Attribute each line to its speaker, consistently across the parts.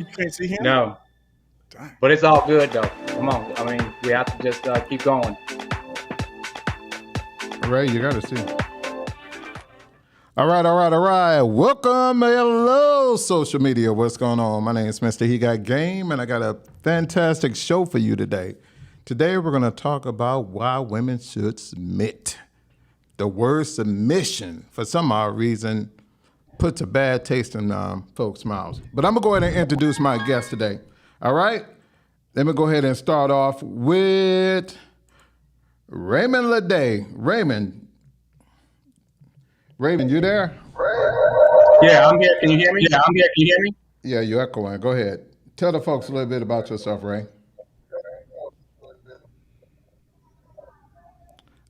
Speaker 1: You can't see him?
Speaker 2: No,
Speaker 1: Dang.
Speaker 2: but it's all good though. Come on. I mean, we have to just keep going.
Speaker 3: Ray, you got to see. All right. Welcome, hello, social media. What's going on? My name is Mr. He Got Game, and I got a fantastic show for you today. Today, we're going to talk about why women should submit. The word submission, for some odd reason, puts a bad taste in folks' mouths. But I'm going to go ahead and introduce my guest today. All right? Let me go ahead and start off with Raymond Leday. Raymond, you there?
Speaker 2: Yeah, I'm here. Can you hear me?
Speaker 3: Yeah, you're echoing. Go ahead. Tell the folks a little bit about yourself, Ray.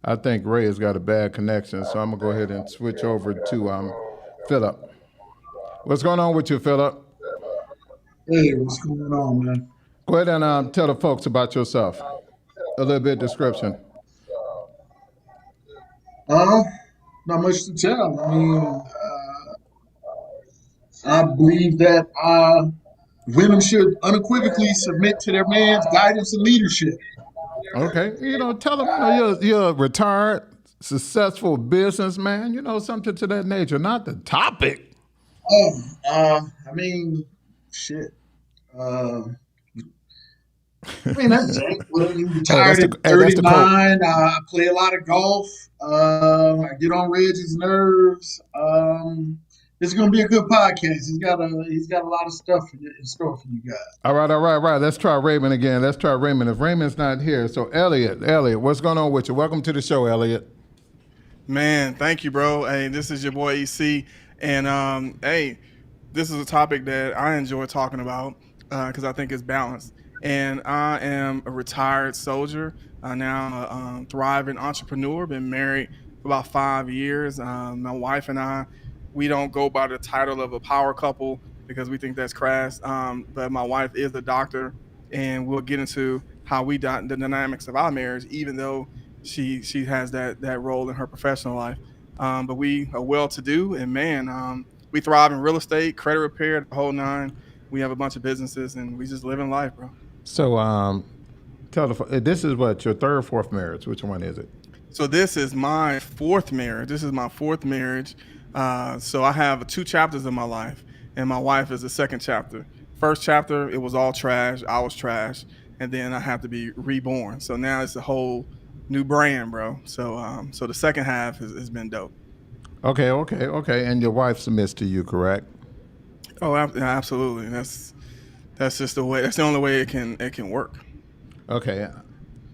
Speaker 3: I think Ray has got a bad connection, so I'm going to go ahead and switch over to Philip. What's going on with you, Philip?
Speaker 4: Hey, what's going on, man?
Speaker 3: Go ahead and tell the folks about yourself. A little bit of description.
Speaker 4: Not much to tell. I mean, I believe that women should unequivocally submit to their man's guidance and leadership.
Speaker 3: Okay, tell them you're a retired, successful businessman. Something to that nature. Not the topic.
Speaker 4: I mean, shit. That's it. Well, you retired at 39. I play a lot of golf. I get on Reggie's nerves. It's gonna be a good podcast. He's got a lot of stuff in store for you guys.
Speaker 3: All right. Let's try Raymond again. If Raymond's not here, so Elliott, what's going on with you? Welcome to the show, Elliott.
Speaker 1: Man, thank you, bro. Hey, this is your boy EC, and hey, this is a topic that I enjoy talking about because I think it's balanced. And I am a retired soldier. Now I'm a thriving entrepreneur. Been married for about 5 years. My wife and I, we don't go by the title of a power couple because we think that's crass. But my wife is a doctor, and we'll get into how the dynamics of our marriage, even though she has that role in her professional life. But we are well-to-do, and man, we thrive in real estate, credit repair, the whole nine. We have a bunch of businesses, and we just live in life, bro.
Speaker 3: So, this is what, your third or fourth marriage? Which one is it?
Speaker 1: So this is my fourth marriage. So I have 2 chapters of my life, and my wife is the second chapter. First chapter, it was all trash. I was trash, and then I have to be reborn. So now it's a whole new brand, bro. So the second half has been dope.
Speaker 3: Okay. And your wife submits to you, correct?
Speaker 1: Oh, absolutely. That's just the way. That's the only way it can work.
Speaker 3: Okay,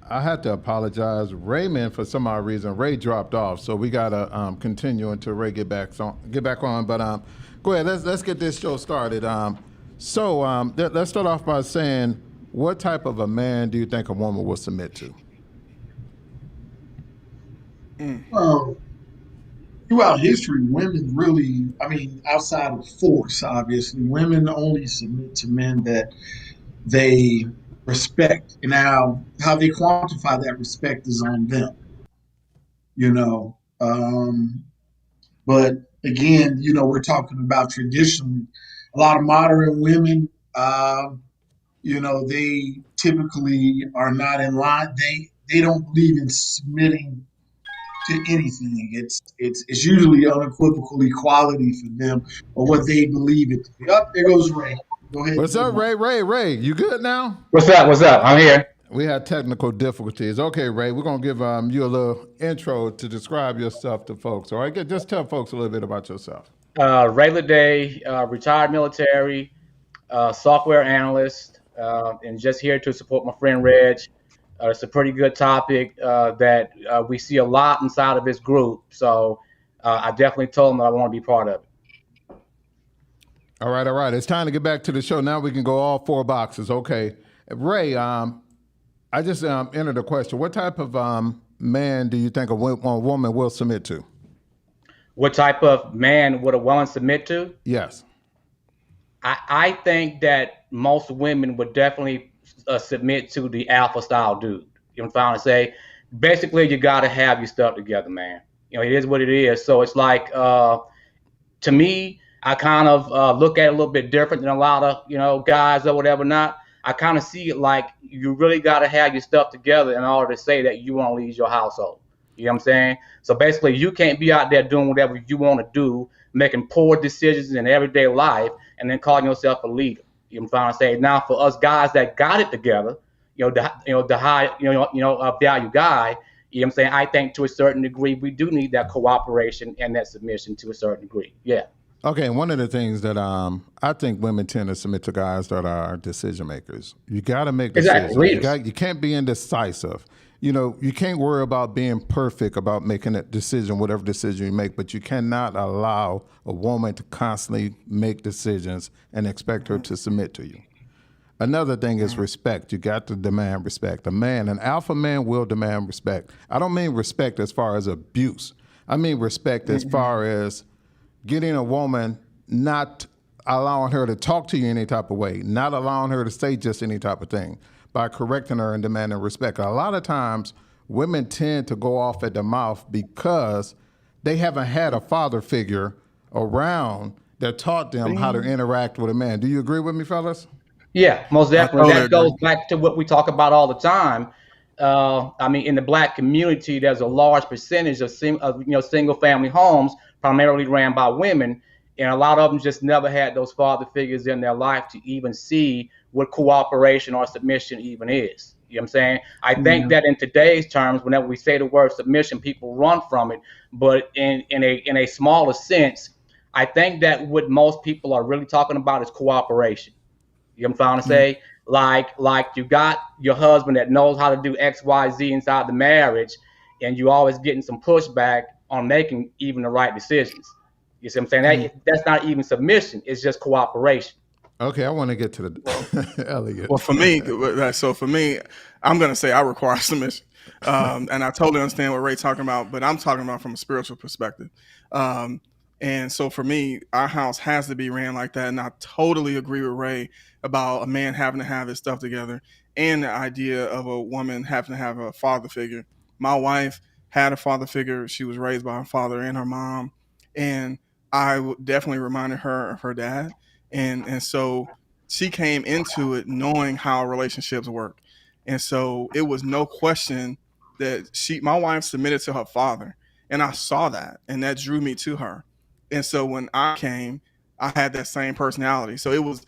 Speaker 3: I had to apologize, Raymond. For some odd reason, Ray dropped off, so we gotta continue until Ray get back on. But go ahead. Let's get this show started. Let's start off by saying, what type of a man do you think a woman will submit to?
Speaker 4: Well, throughout history, women really, outside of force, obviously, women only submit to men that they respect. And now, how they quantify that respect is on them, you know. But again, we're talking about traditionally. A lot of modern women, they typically are not in line. They don't believe in submitting to anything. It's usually unequivocal equality for them or what they believe it to be. Up there goes Ray. Go ahead.
Speaker 3: What's up, Ray? Ray, you good now?
Speaker 2: What's up? I'm here.
Speaker 3: We had technical difficulties. Okay, Ray, we're gonna give you a little intro to describe yourself to folks. All right, just tell folks a little bit about yourself.
Speaker 2: Ray Leday, retired military, software analyst, and just here to support my friend Reg. It's a pretty good topic that we see a lot inside of this group. So I definitely told him that I want to be part of it.
Speaker 3: All right. It's time to get back to the show. Now we can go all 4 boxes. Okay. Ray, I just entered a question. What type of man do you think a woman will submit to?
Speaker 2: What type of man would a woman submit to?
Speaker 3: Yes.
Speaker 2: I think that most women would definitely submit to the alpha style dude. You know what I'm trying to say? Basically, you got to have your stuff together, man. It is what it is. So it's like, to me, I kind of look at it a little bit different than a lot of guys or whatever. Not, I kind of see it like you really got to have your stuff together in order to say that you want to lead your household. You know what I'm saying? So basically, you can't be out there doing whatever you want to do, making poor decisions in everyday life, and then calling yourself a leader. You know what I'm trying to say? Now, for us guys that got it together, the high, value guy. You know what I'm saying? I think to a certain degree, we do need that cooperation and that submission to a certain degree. Yeah.
Speaker 3: Okay, one of the things that I think women tend to submit to guys that are decision makers. You got to make decisions.
Speaker 2: Exactly.
Speaker 3: You can't be indecisive. You can't worry about being perfect about making a decision, whatever decision you make, but you cannot allow a woman to constantly make decisions and expect her to submit to you. Another thing is respect. You got to demand respect. An alpha man will demand respect. I don't mean respect as far as abuse. I mean respect as far as getting a woman, not allowing her to talk to you any type of way, not allowing her to say just any type of thing, by correcting her and demanding respect. A lot of times, women tend to go off at the mouth because they haven't had a father figure around that taught them how to interact with a man. Do you agree with me, fellas?
Speaker 2: Yeah, most definitely.
Speaker 1: totally
Speaker 2: That goes
Speaker 1: agree.
Speaker 2: back to what we talk about all the time. I mean, in the black community, there's a large percentage of single family homes, primarily ran by women, and a lot of them just never had those father figures in their life to even see what cooperation or submission even is. You know what I'm saying? I think that in today's terms, whenever we say the word submission, people run from it. But in a smaller sense, I think that what most people are really talking about is cooperation. You know what I'm trying to say? Like you got your husband that knows how to do X, Y, Z inside the marriage, and you always getting some pushback on making even the right decisions. You see what I'm saying? That's not even submission. It's just cooperation.
Speaker 3: Okay, I want to get to the Elliott.
Speaker 1: Well, for me, I'm gonna say I require submission, and I totally understand what Ray's talking about, but I'm talking about from a spiritual perspective. Um, and so for me, our house has to be ran like that, and I totally agree with Ray about a man having to have his stuff together, and the idea of a woman having to have a father figure. My wife had a father figure; she was raised by her father and her mom, and definitely reminded her of her dad, and so she came into it knowing how relationships work. And so it was no question that my wife submitted to her father. And I saw that and that drew me to her. And so when I came, I had that same personality. So it was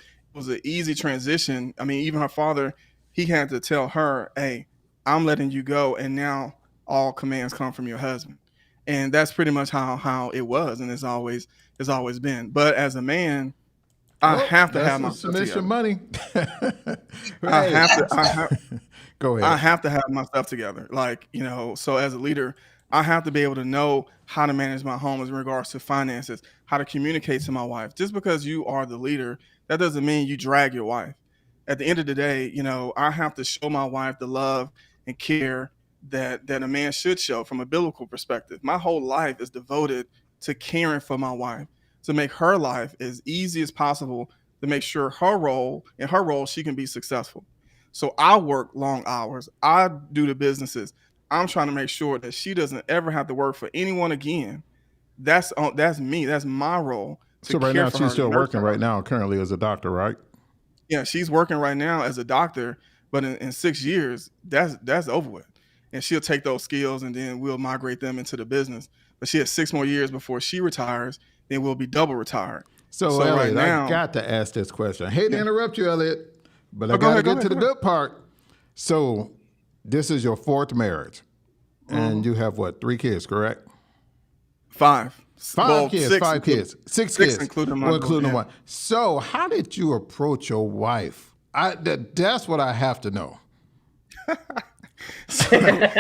Speaker 1: an easy transition. I mean, even her father, he had to tell her, hey, I'm letting you go. And now all commands come from your husband. And that's pretty much how it was. And it's always been. But as a man, I
Speaker 3: Oh,
Speaker 1: have to
Speaker 3: that's
Speaker 1: have
Speaker 3: some
Speaker 1: my stuff
Speaker 3: submission
Speaker 1: together.
Speaker 3: money.
Speaker 1: I
Speaker 3: Hey,
Speaker 1: have to.
Speaker 3: go
Speaker 1: I
Speaker 3: ahead.
Speaker 1: have to have my stuff together. So as a leader, I have to be able to know how to manage my home in regards to finances, how to communicate to my wife. Just because you are the leader, that doesn't mean you drag your wife. At the end of the day, I have to show my wife the love and care that a man should show from a biblical perspective. My whole life is devoted to caring for my wife, to make her life as easy as possible, to make sure in her role she can be successful. So I work long hours. I do the businesses. I'm trying to make sure that she doesn't ever have to work for anyone again. That's me. That's my role to
Speaker 3: So right
Speaker 1: care
Speaker 3: now
Speaker 1: for
Speaker 3: she's
Speaker 1: her, to
Speaker 3: still
Speaker 1: nurture
Speaker 3: working
Speaker 1: her.
Speaker 3: right now, currently as a doctor, right?
Speaker 1: Yeah, she's working right now as a doctor, but in 6 years, that's over with. And she'll take those skills and then we'll migrate them into the business. But she has 6 more years before she retires, then we'll be double retired.
Speaker 3: So
Speaker 1: So right
Speaker 3: Elliot, I
Speaker 1: now,
Speaker 3: got to ask this question. I hate to
Speaker 1: yeah.
Speaker 3: interrupt you, Elliot, but I
Speaker 1: Oh, go
Speaker 3: got to
Speaker 1: ahead, go
Speaker 3: get
Speaker 1: ahead,
Speaker 3: to
Speaker 1: go
Speaker 3: the
Speaker 1: ahead.
Speaker 3: good part. So this is your fourth marriage, and
Speaker 1: Hmm.
Speaker 3: you have what, 3 kids, correct?
Speaker 1: Five.
Speaker 3: Five
Speaker 1: Well,
Speaker 3: kids,
Speaker 1: six
Speaker 3: five
Speaker 1: including
Speaker 3: kids, six
Speaker 1: six
Speaker 3: kids,
Speaker 1: including my
Speaker 3: well,
Speaker 1: daughter.
Speaker 3: including
Speaker 1: Yeah.
Speaker 3: one. So how did you approach your wife? That's what I have to know.
Speaker 1: So,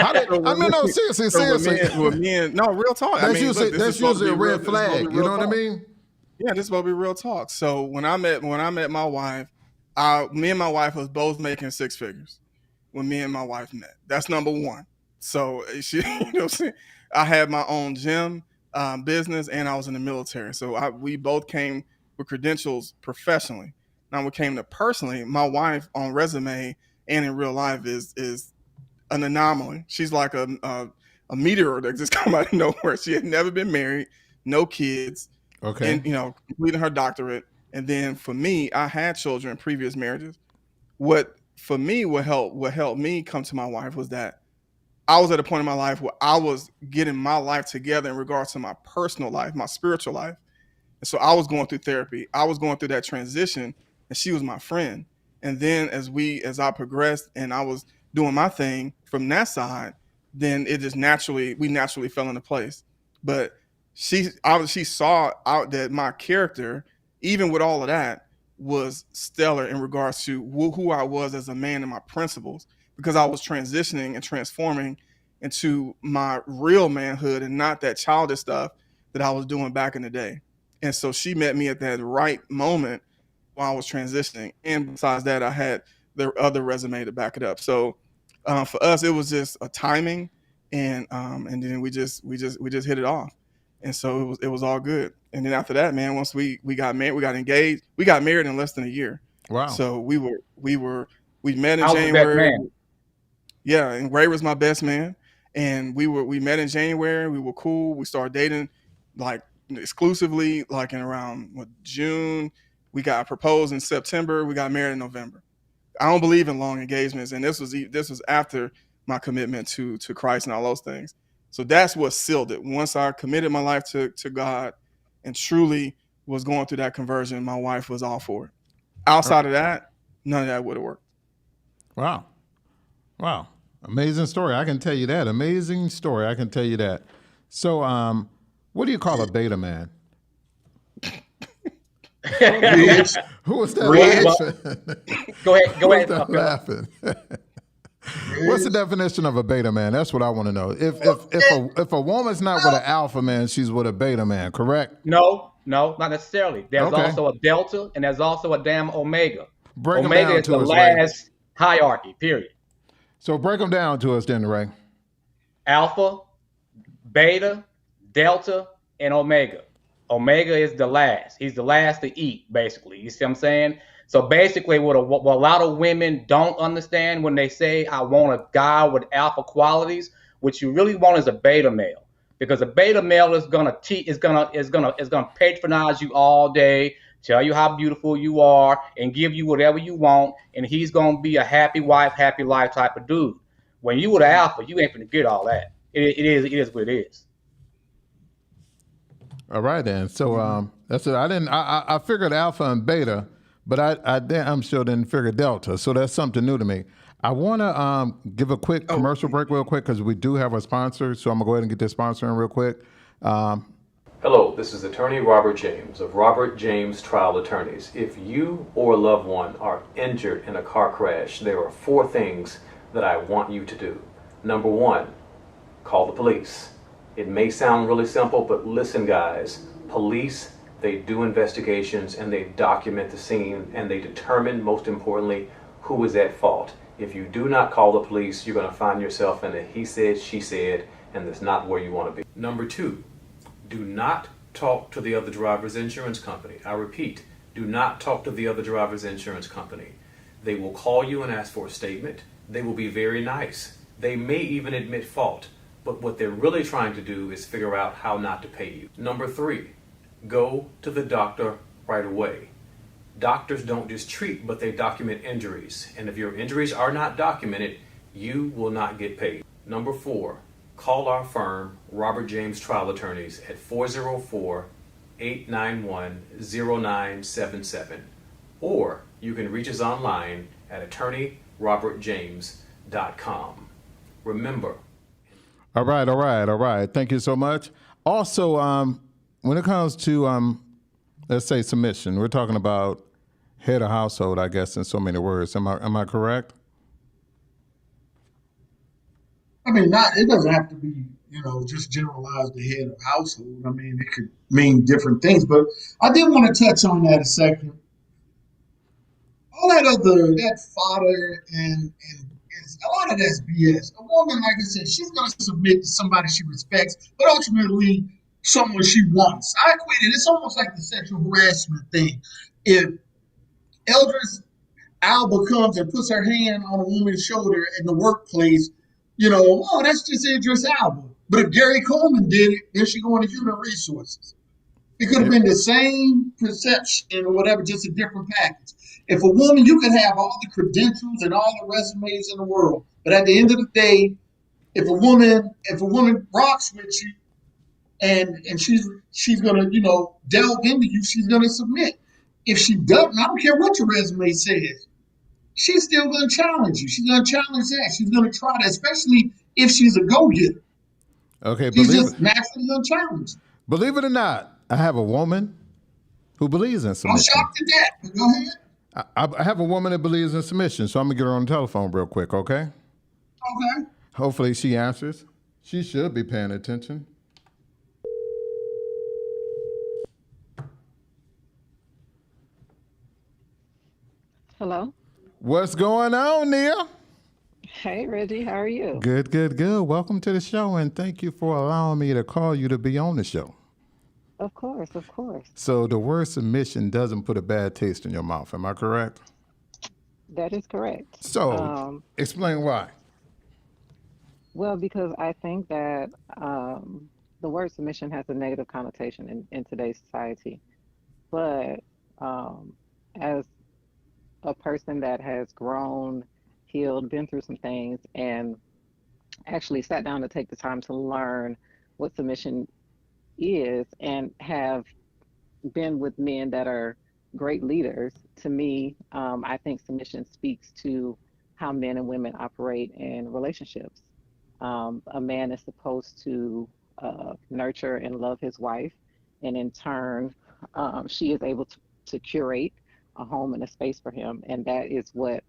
Speaker 3: How did
Speaker 1: so
Speaker 3: I
Speaker 1: when
Speaker 3: mean?
Speaker 1: me,
Speaker 3: No, seriously,
Speaker 1: so when me,
Speaker 3: seriously.
Speaker 1: when me and no real talk. I
Speaker 3: That's
Speaker 1: mean,
Speaker 3: usually
Speaker 1: look, this is
Speaker 3: that's
Speaker 1: supposed to
Speaker 3: usually
Speaker 1: be
Speaker 3: a
Speaker 1: real.
Speaker 3: red
Speaker 1: This is supposed to
Speaker 3: flag.
Speaker 1: be
Speaker 3: You
Speaker 1: real
Speaker 3: know what I
Speaker 1: talk.
Speaker 3: mean?
Speaker 1: Yeah, this is supposed to be real talk. So when I met my wife, me and my wife was both making six figures when me and my wife met. That's number one. So she, what I'm saying? I had my own gym business, and I was in the military. So we both came with credentials professionally. Now, when it came to personally, my wife on resume and in real life is an anomaly. She's like a meteor that just come out of nowhere. She had never been married, no kids.
Speaker 3: Okay.
Speaker 1: completing her doctorate. And then for me, I had children in previous marriages. What for me what helped me come to my wife was that I was at a point in my life where I was getting my life together in regards to my personal life, my spiritual life. And so I was going through therapy. I was going through that transition, and she was my friend. And then as I progressed and I was doing my thing from that side, then we naturally fell into place. But she saw out that my character, even with all of that, was stellar in regards to who I was as a man and my principles, because I was transitioning and transforming into my real manhood and not that childish stuff that I was doing back in the day. And so she met me at that right moment while I was transitioning. And besides that, I had the other resume to back it up. So for us, it was just a timing, and then we just hit it off. And so it was all good. And then after that, man, once we got married, we got engaged. We got married in less than a year.
Speaker 3: Wow.
Speaker 1: So we met in
Speaker 2: I was the best
Speaker 1: January.
Speaker 2: man.
Speaker 1: Yeah, and Ray was my best man, and we met in January. We were cool. We started dating like exclusively like in around June. We got proposed in September. We got married in November. I don't believe in long engagements, and this was after my commitment to Christ and all those things. So that's what sealed it. Once I committed my life to God and truly was going through that conversion, my wife was all for it. Outside of that, none of that would have worked.
Speaker 3: Wow. Wow. Amazing story. I can tell you that. Amazing story. I can tell you that. So, what do you call a beta man?
Speaker 4: Rich,
Speaker 3: Who was that
Speaker 4: Rich.
Speaker 3: laughing?
Speaker 2: Go ahead.
Speaker 3: Who was
Speaker 2: Okay.
Speaker 3: that laughing? What's the definition of a beta man? That's what I want to know. If a woman's not with an alpha man, she's with a beta man, correct?
Speaker 2: No, not necessarily. There's
Speaker 3: Okay.
Speaker 2: also a delta, and there's also a damn omega.
Speaker 3: Break 'em
Speaker 2: Omega
Speaker 3: down
Speaker 2: is
Speaker 3: to
Speaker 2: the
Speaker 3: us, Ray.
Speaker 2: last hierarchy, period.
Speaker 3: So break them down to us then, Ray.
Speaker 2: Alpha, beta, delta, and omega. Omega is the last. He's the last to eat, basically. You see what I'm saying? So basically, what a lot of women don't understand when they say, I want a guy with alpha qualities, what you really want is a beta male. Because a beta male is gonna patronize you all day, tell you how beautiful you are, and give you whatever you want, and he's gonna be a happy wife, happy life type of dude. When you with an alpha, you ain't gonna get all that. It is what it is.
Speaker 3: All right then. So that's it. I figured alpha and beta, but I'm sure didn't figure delta. So that's something new to me. I want to give a quick commercial break real quick because we do have a sponsor. So I'm gonna go ahead and get this sponsor in real quick.
Speaker 5: Hello, this is attorney Robert James of Robert James Trial Attorneys. If you or a loved one are injured in a car crash, there are 4 things that I want you to do. Number 1, call the police. It may sound really simple, but listen guys, police, they do investigations and they document the scene and they determine, most importantly, who is at fault. If you do not call the police, you're going to find yourself in a he said, she said, and that's not where you want to be. Number 2, do not talk to the other driver's insurance company. I repeat, do not talk to the other driver's insurance company. They will call you and ask for a statement. They will be very nice. They may even admit fault, but what they're really trying to do is figure out how not to pay you. Number 3, go to the doctor right away. Doctors don't just treat, but they document injuries. And if your injuries are not documented, you will not get paid. Number 4, call our firm, Robert James Trial Attorneys, at 404-891-0977. Or you can reach us online at attorneyrobertjames.com. Remember.
Speaker 3: All right. Thank you so much. Also, when it comes to let's say submission, we're talking about head of household, I guess, in so many words. Am I correct?
Speaker 4: I mean, it doesn't have to be, just generalized the head of household. I mean, it could mean different things, but I did want to touch on that a second. All that fodder and a lot of that's BS. A woman, like I said, she's going to submit to somebody she respects, but ultimately someone she wants. I equate it. It's almost like the sexual harassment thing. If Eldris Alba comes and puts her hand on a woman's shoulder in the workplace, that's just Idris Alba. But if Gary Coleman did it, then she going to human resources. It could have been the same perception or whatever, just a different package. If a woman, you could have all the credentials and all the resumes in the world, but at the end of the day, if a woman rocks with you and she's gonna delve into you, she's gonna submit. If she doesn't, I don't care what your resume says, she's still gonna challenge you. She's gonna challenge that. She's gonna try that, especially if she's a go getter.
Speaker 3: Okay,
Speaker 4: She's just naturally gonna challenge you.
Speaker 3: believe it or not, I have a woman who believes in
Speaker 4: I'm
Speaker 3: submission.
Speaker 4: shocked at that. But go ahead.
Speaker 3: I have a woman that believes in submission, so I'm gonna get her on the telephone real quick, okay?
Speaker 4: Okay.
Speaker 3: Hopefully she answers. She should be paying attention.
Speaker 6: Hello.
Speaker 3: What's going on, Nia?
Speaker 6: Hey, Reggie. How are you?
Speaker 3: Good, good, good. Welcome to the show, and thank you for allowing me to call you to be on the show.
Speaker 6: Of course, of course.
Speaker 3: So the word submission doesn't put a bad taste in your mouth. Am I correct?
Speaker 6: That is correct.
Speaker 3: So explain why.
Speaker 6: Well, because I think that the word submission has a negative connotation in today's society. But as a person that has grown, healed, been through some things, and actually sat down to take the time to learn what submission is and have been with men that are great leaders, to me, I think submission speaks to how men and women operate in relationships. A man is supposed to nurture and love his wife, and in turn, she is able to curate a home and a space for him. And that is what,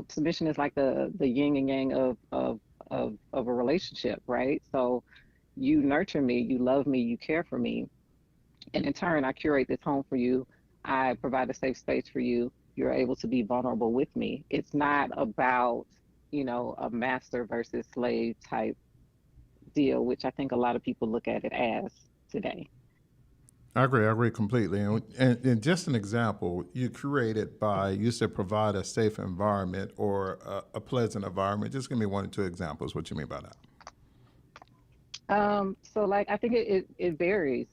Speaker 6: submission is like the yin and yang of a relationship, right? So you nurture me, you love me, you care for me, and in turn, I curate this home for you. I provide a safe space for you. You're able to be vulnerable with me. It's not about, a master versus slave type deal, which I think a lot of people look at it as today.
Speaker 3: I agree completely. And just an example, you said provide a safe environment or a pleasant environment. Just give me 1 or 2 examples. What you mean by that?
Speaker 6: So like, I think it varies.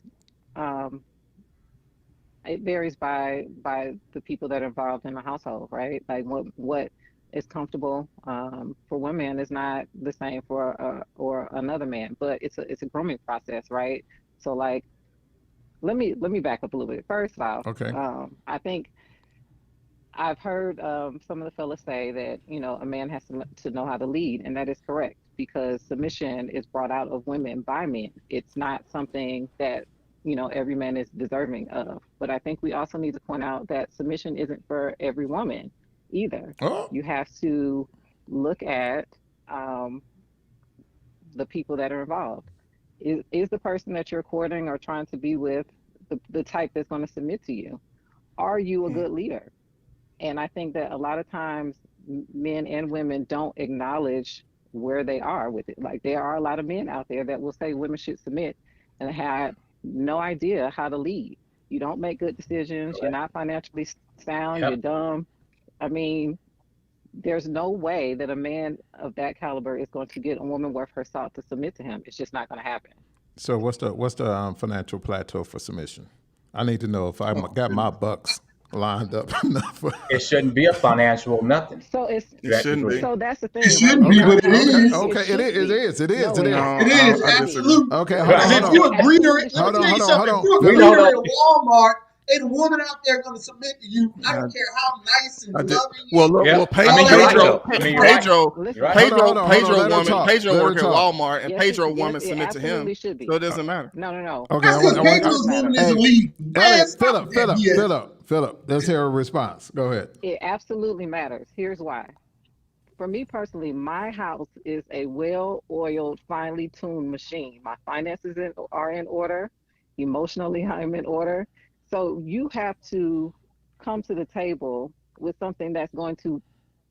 Speaker 6: It varies by the people that are involved in the household, right? Like what is comfortable for one man is not the same for or another man, but it's a grooming process, right? So like, let me back up a little bit. First off,
Speaker 3: Okay.
Speaker 6: I think I've heard some of the fellas say that a man has to know how to lead, and that is correct, because submission is brought out of women by men. It's not something that every man is deserving of. But I think we also need to point out that submission isn't for every woman either.
Speaker 3: Oh.
Speaker 6: You have to look at the people that are involved. Is the person that you're courting or trying to be with the type that's going to submit to you? Are you a good leader? And I think that a lot of times men and women don't acknowledge where they are with it. Like, there are a lot of men out there that will say women should submit and have no idea how to lead. You don't make good decisions. You're not financially sound.
Speaker 2: Yep.
Speaker 6: You're dumb. I mean, there's no way that a man of that caliber is going to get a woman worth her salt to submit to him. It's just not going to happen.
Speaker 3: So what's the financial plateau for submission? I need to know if I got my bucks lined up enough.
Speaker 2: It shouldn't be a financial nothing.
Speaker 6: So
Speaker 1: It shouldn't be.
Speaker 6: so that's the thing.
Speaker 4: It shouldn't be, but it is.
Speaker 3: Okay, it is.
Speaker 6: No,
Speaker 4: It is,
Speaker 1: I disagree.
Speaker 4: absolutely.
Speaker 3: Okay,
Speaker 4: Because
Speaker 3: hold
Speaker 4: if
Speaker 3: on.
Speaker 4: you're a greeter,
Speaker 3: Hold
Speaker 4: let me
Speaker 3: on,
Speaker 4: tell you
Speaker 3: hold
Speaker 4: something.
Speaker 3: on.
Speaker 4: If you're a
Speaker 2: We know
Speaker 4: greeter at
Speaker 2: that.
Speaker 4: a Walmart, ain't a woman out there going to submit to you. I don't care how nice and
Speaker 1: I did.
Speaker 4: loving.
Speaker 1: Well, look,
Speaker 2: Yeah.
Speaker 1: well,
Speaker 2: I mean,
Speaker 4: you're right,
Speaker 1: Pedro,
Speaker 4: though.
Speaker 2: I mean, you're right.
Speaker 1: Pedro,
Speaker 6: Listen,
Speaker 2: You're right.
Speaker 3: Hold on, hold
Speaker 1: Pedro
Speaker 3: on, let her
Speaker 1: woman,
Speaker 3: talk.
Speaker 1: Pedro
Speaker 3: Let her
Speaker 1: work at
Speaker 3: talk.
Speaker 1: Walmart, and
Speaker 6: Yes,
Speaker 1: Pedro
Speaker 6: it
Speaker 1: woman submit to him,
Speaker 6: absolutely should be.
Speaker 1: so it doesn't matter.
Speaker 6: No.
Speaker 3: Okay,
Speaker 4: That's because
Speaker 3: I want-
Speaker 4: Pedro's woman
Speaker 3: Hey,
Speaker 4: isn't leading. Man,
Speaker 3: Elliott,
Speaker 4: stop with that BS.
Speaker 3: Philip. Let's hear a response. Go ahead.
Speaker 6: It absolutely matters. Here's why. For me personally, my house is a well-oiled, finely tuned machine. My finances are in order. Emotionally, I'm in order. So you have to come to the table with something that's going to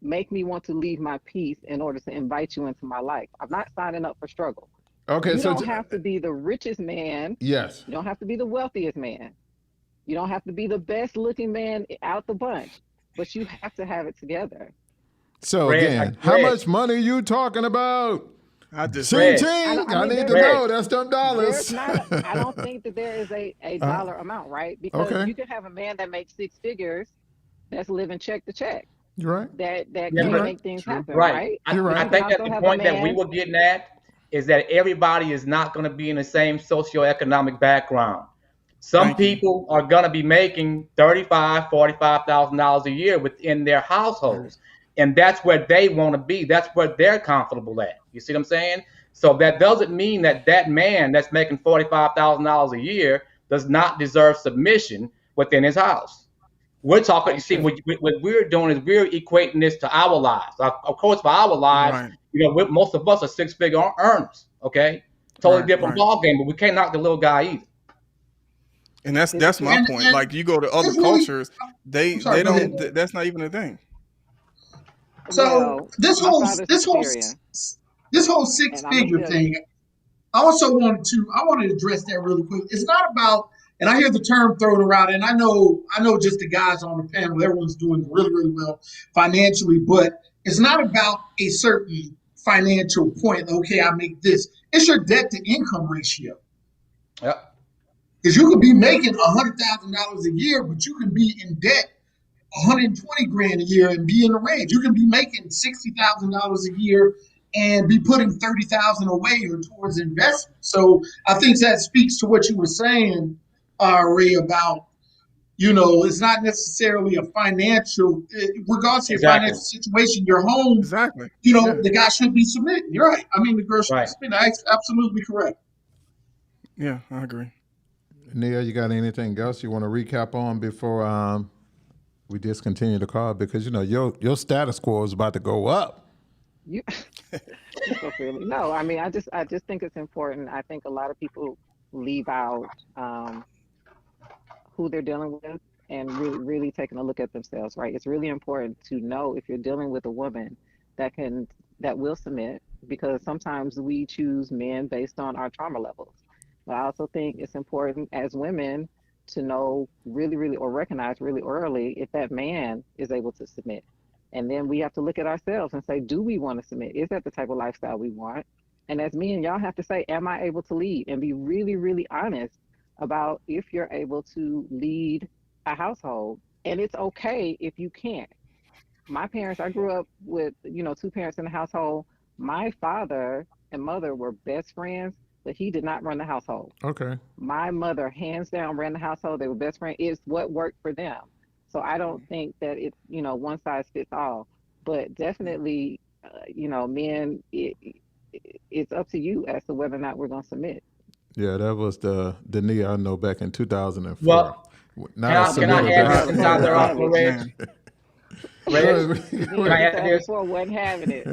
Speaker 6: make me want to leave my peace in order to invite you into my life. I'm not signing up for struggle.
Speaker 3: Okay,
Speaker 6: You
Speaker 3: so
Speaker 6: don't have to be the richest man.
Speaker 3: yes.
Speaker 6: You don't have to be the wealthiest man. You don't have to be the best looking man out the bunch, but you have to have it together.
Speaker 3: So
Speaker 2: Red,
Speaker 3: again, how much money are you talking about?
Speaker 1: I
Speaker 3: Ching
Speaker 1: disagree.
Speaker 3: ching. I
Speaker 6: mean,
Speaker 3: need to
Speaker 6: there's
Speaker 3: know. That's them dollars.
Speaker 6: I don't think that there is a dollar amount, right? Because
Speaker 3: Okay.
Speaker 6: you can have a man that makes six figures that's living check to check
Speaker 3: You're right.
Speaker 6: that
Speaker 2: Yeah,
Speaker 6: can't
Speaker 2: but
Speaker 6: make things
Speaker 1: True.
Speaker 6: happen,
Speaker 2: right.
Speaker 6: right?
Speaker 3: You're
Speaker 2: I
Speaker 3: right.
Speaker 6: You can
Speaker 2: think that
Speaker 6: also
Speaker 2: the
Speaker 6: have a
Speaker 2: point that we
Speaker 6: man.
Speaker 2: were getting at is that everybody is not going to be in the same socioeconomic background. Some
Speaker 1: Thank you.
Speaker 2: people are going to be making $35,000, $45,000 a year within their households, and that's where they want to be. That's where they're comfortable at. You see what I'm saying? So that doesn't mean that that man that's making $45,000 a year does not deserve submission within his house. We're talking. You
Speaker 6: That's
Speaker 2: see,
Speaker 6: true.
Speaker 2: what we're doing is we're equating this to our lives. Of course, for our lives,
Speaker 1: Right.
Speaker 2: most of us are six-figure earners. Okay, totally
Speaker 1: Right.
Speaker 2: different
Speaker 1: Right.
Speaker 2: ball game, but we can't knock the little guy either.
Speaker 1: And that's
Speaker 6: This is
Speaker 1: that's my
Speaker 6: true.
Speaker 1: point.
Speaker 4: And
Speaker 1: Like you go to other
Speaker 4: it's really,
Speaker 1: cultures,
Speaker 4: I'm
Speaker 1: they
Speaker 4: sorry,
Speaker 1: they
Speaker 4: go ahead.
Speaker 1: don't. That's not even a thing.
Speaker 4: So
Speaker 6: Well, my father's experience,
Speaker 4: this whole six
Speaker 6: and I'm gonna
Speaker 4: figure
Speaker 6: tell you,
Speaker 4: thing, I wanted to address that really quick. It's not about, and I hear the term thrown around, and I know just the guys on the panel, everyone's doing really, really well financially, but it's not about a certain financial point. Okay, I make this. It's your debt to income ratio.
Speaker 2: Yep.
Speaker 4: Because you could be making $100,000 a year, but you can be in debt 120 grand a year and be in the range. You can be making $60,000 a year and be putting 30,000 away or towards investment. So I think that speaks to what you were saying, Ray, about it's not necessarily a financial, regardless of your
Speaker 2: Exactly.
Speaker 4: financial situation, your home,
Speaker 1: Exactly. Yeah.
Speaker 4: the guy should be submitting. You're right. I mean, the girl should be
Speaker 2: Right.
Speaker 4: submitting. That's absolutely correct.
Speaker 1: Yeah. I agree.
Speaker 3: Nia, you got anything else you want to recap on before we discontinue the call? Because your status quo is about to go up.
Speaker 6: you you're so silly. No, I mean, I just think it's important. I think a lot of people leave out who they're dealing with and really, really taking a look at themselves, right? It's really important to know if you're dealing with a woman that will submit, because sometimes we choose men based on our trauma levels. But I also think it's important as women to know really, really, or recognize really early if that man is able to submit. And then we have to look at ourselves and say, do we want to submit? Is that the type of lifestyle we want? And as men, y'all have to say, am I able to lead? And be really, really honest about if you're able to lead a household. And it's okay if you can't. My parents, I grew up with, two parents in the household. My father and mother were best friends, but he did not run the household.
Speaker 3: Okay.
Speaker 6: My mother, hands down, ran the household. They were best friends. It's what worked for them. So I don't think that it's, one size fits all. But definitely, men, it's up to you as to whether or not we're going to submit.
Speaker 3: Yeah, that was the Nia I know back in 2004.
Speaker 2: Well,
Speaker 3: Not
Speaker 2: can I
Speaker 3: submitted,
Speaker 2: add
Speaker 3: but-
Speaker 2: this inside their offer, Reg?
Speaker 1: Man.
Speaker 2: Reg?
Speaker 6: Can
Speaker 2: I add this?
Speaker 6: Before wasn't having it.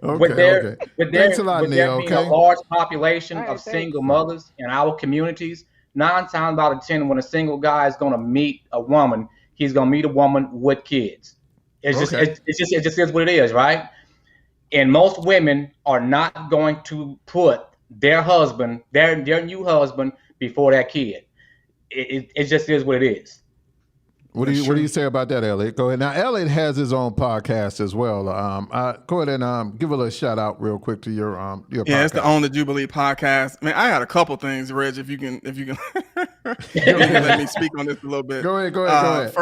Speaker 3: Okay. Thanks a lot,
Speaker 2: with
Speaker 3: Nia.
Speaker 2: there being
Speaker 3: Okay.
Speaker 2: a large population
Speaker 6: All right,
Speaker 2: of
Speaker 6: thanks.
Speaker 2: single mothers in our communities, 9 times out of 10, when a single guy is going to meet a woman, he's going to meet a woman with kids. It's just,
Speaker 3: Okay.
Speaker 2: it just is what it is, right? And most women are not going to put their husband, their new husband, before that kid. It just is what it is.
Speaker 3: What do you say about that, Elliott? Go ahead. Now, Elliott has his own podcast as well. Go ahead and give a little shout out real quick to your
Speaker 1: Yeah,
Speaker 3: podcast.
Speaker 1: it's the Own the Jubilee podcast. Man, I got a couple things, Reg. If you can let me speak on this a little bit.
Speaker 3: Go ahead.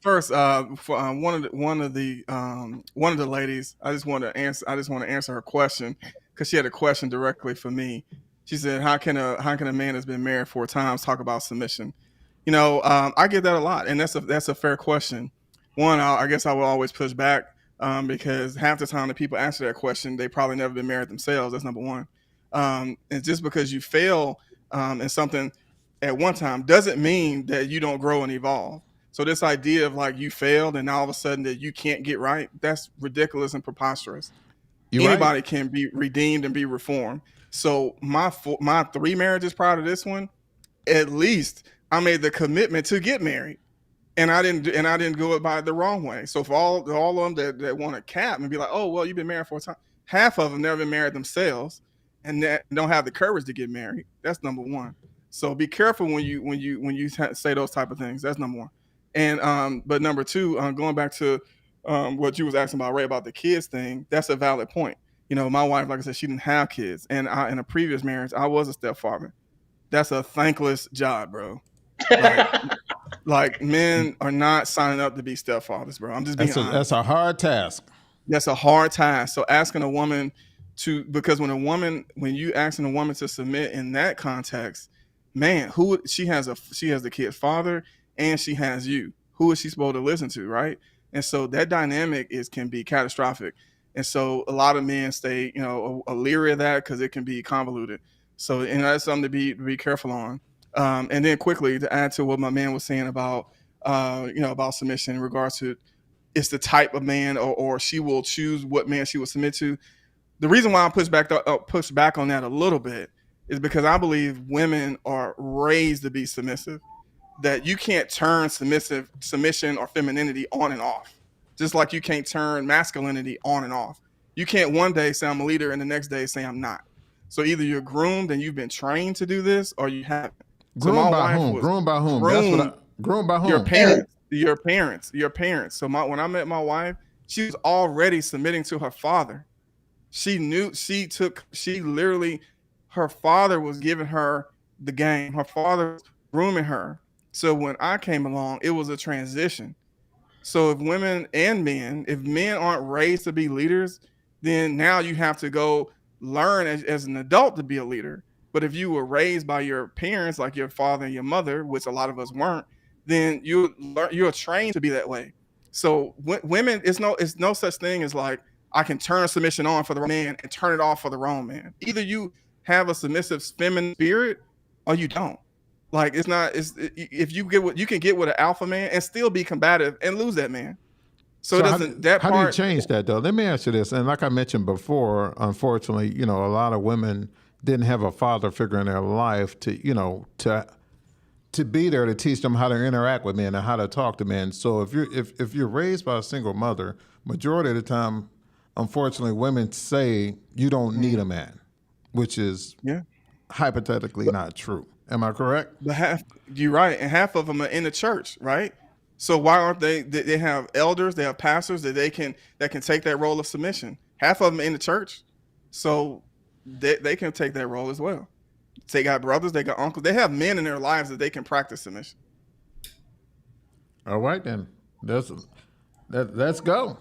Speaker 1: First, for one of the ladies, I just want to answer her question because she had a question directly for me. She said, "How can a man that's been married 4 times talk about submission?" I get that a lot, and that's a fair question. One, I guess I will always push back because half the time the people answer that question, they probably never been married themselves. That's number one. And just because you fail in something at one time doesn't mean that you don't grow and evolve. So this idea of like you failed and all of a sudden that you can't get right, that's ridiculous and preposterous. Anybody can be redeemed and be reformed. So my 3 marriages prior to this one, at least I made the commitment to get married, and I didn't go about it the wrong way. So for all of them that want to cap and be like, oh well, you've been married 4 times, half of them never been married themselves, and that don't have the courage to get married. That's number one. So be careful when you say those type of things. That's number one. And but number two, going back to what you was asking about, Ray, about the kids thing, that's a valid point. my wife, like I said, she didn't have kids, and in a previous marriage, I was a stepfather. That's a thankless job, bro. Like, like men are not signing up to be stepfathers, bro. I'm just being honest.
Speaker 3: That's a hard task.
Speaker 1: That's a hard task. So asking a woman because when you asking a woman to submit in that context, man, she has the kid's father and she has you. Who is she supposed to listen to, right? And so that dynamic can be catastrophic. And so a lot of men stay, leery of that because it can be convoluted. So, that's something to be careful on. And then quickly to add to what my man was saying about, about submission in regards to it's the type of man or she will choose what man she will submit to. The reason why I push back on that a little bit is because I believe women are raised to be submissive. That you can't turn submission or femininity on and off, just like you can't turn masculinity on and off. You can't one day say I'm a leader and the next day say I'm not. So either you're groomed and you've been trained to do this, or you haven't. So
Speaker 3: Groomed by whom? Groomed by whom? Groomed by whom?
Speaker 1: Your parents. So when I met my wife, she was already submitting to her father. She knew her father was giving her the game. Her father was grooming her. So when I came along, it was a transition. So if men aren't raised to be leaders, then now you have to go learn as an adult to be a leader. But if you were raised by your parents, like your father and your mother, which a lot of us weren't, then you're trained to be that way. So women, it's no such thing as like, I can turn submission on for the right man and turn it off for the wrong man. Either you have a submissive feminine spirit or you don't. Like if you can get with an alpha man and still be combative and lose that man. So
Speaker 3: how do you change that though? Let me ask you this. And like I mentioned before, unfortunately, a lot of women didn't have a father figure in their life to be there to teach them how to interact with men and how to talk to men. So if you're raised by a single mother, majority of the time, unfortunately, women say you don't need a man, which is hypothetically not true. Am I correct?
Speaker 1: But you're right, and half of them are in the church, right? So why aren't they? They have elders, they have pastors that can take that role of submission. Half of them are in the church, so they can take that role as well. They got brothers, they got uncles, they have men in their lives that they can practice submission.
Speaker 3: All right, then let's go.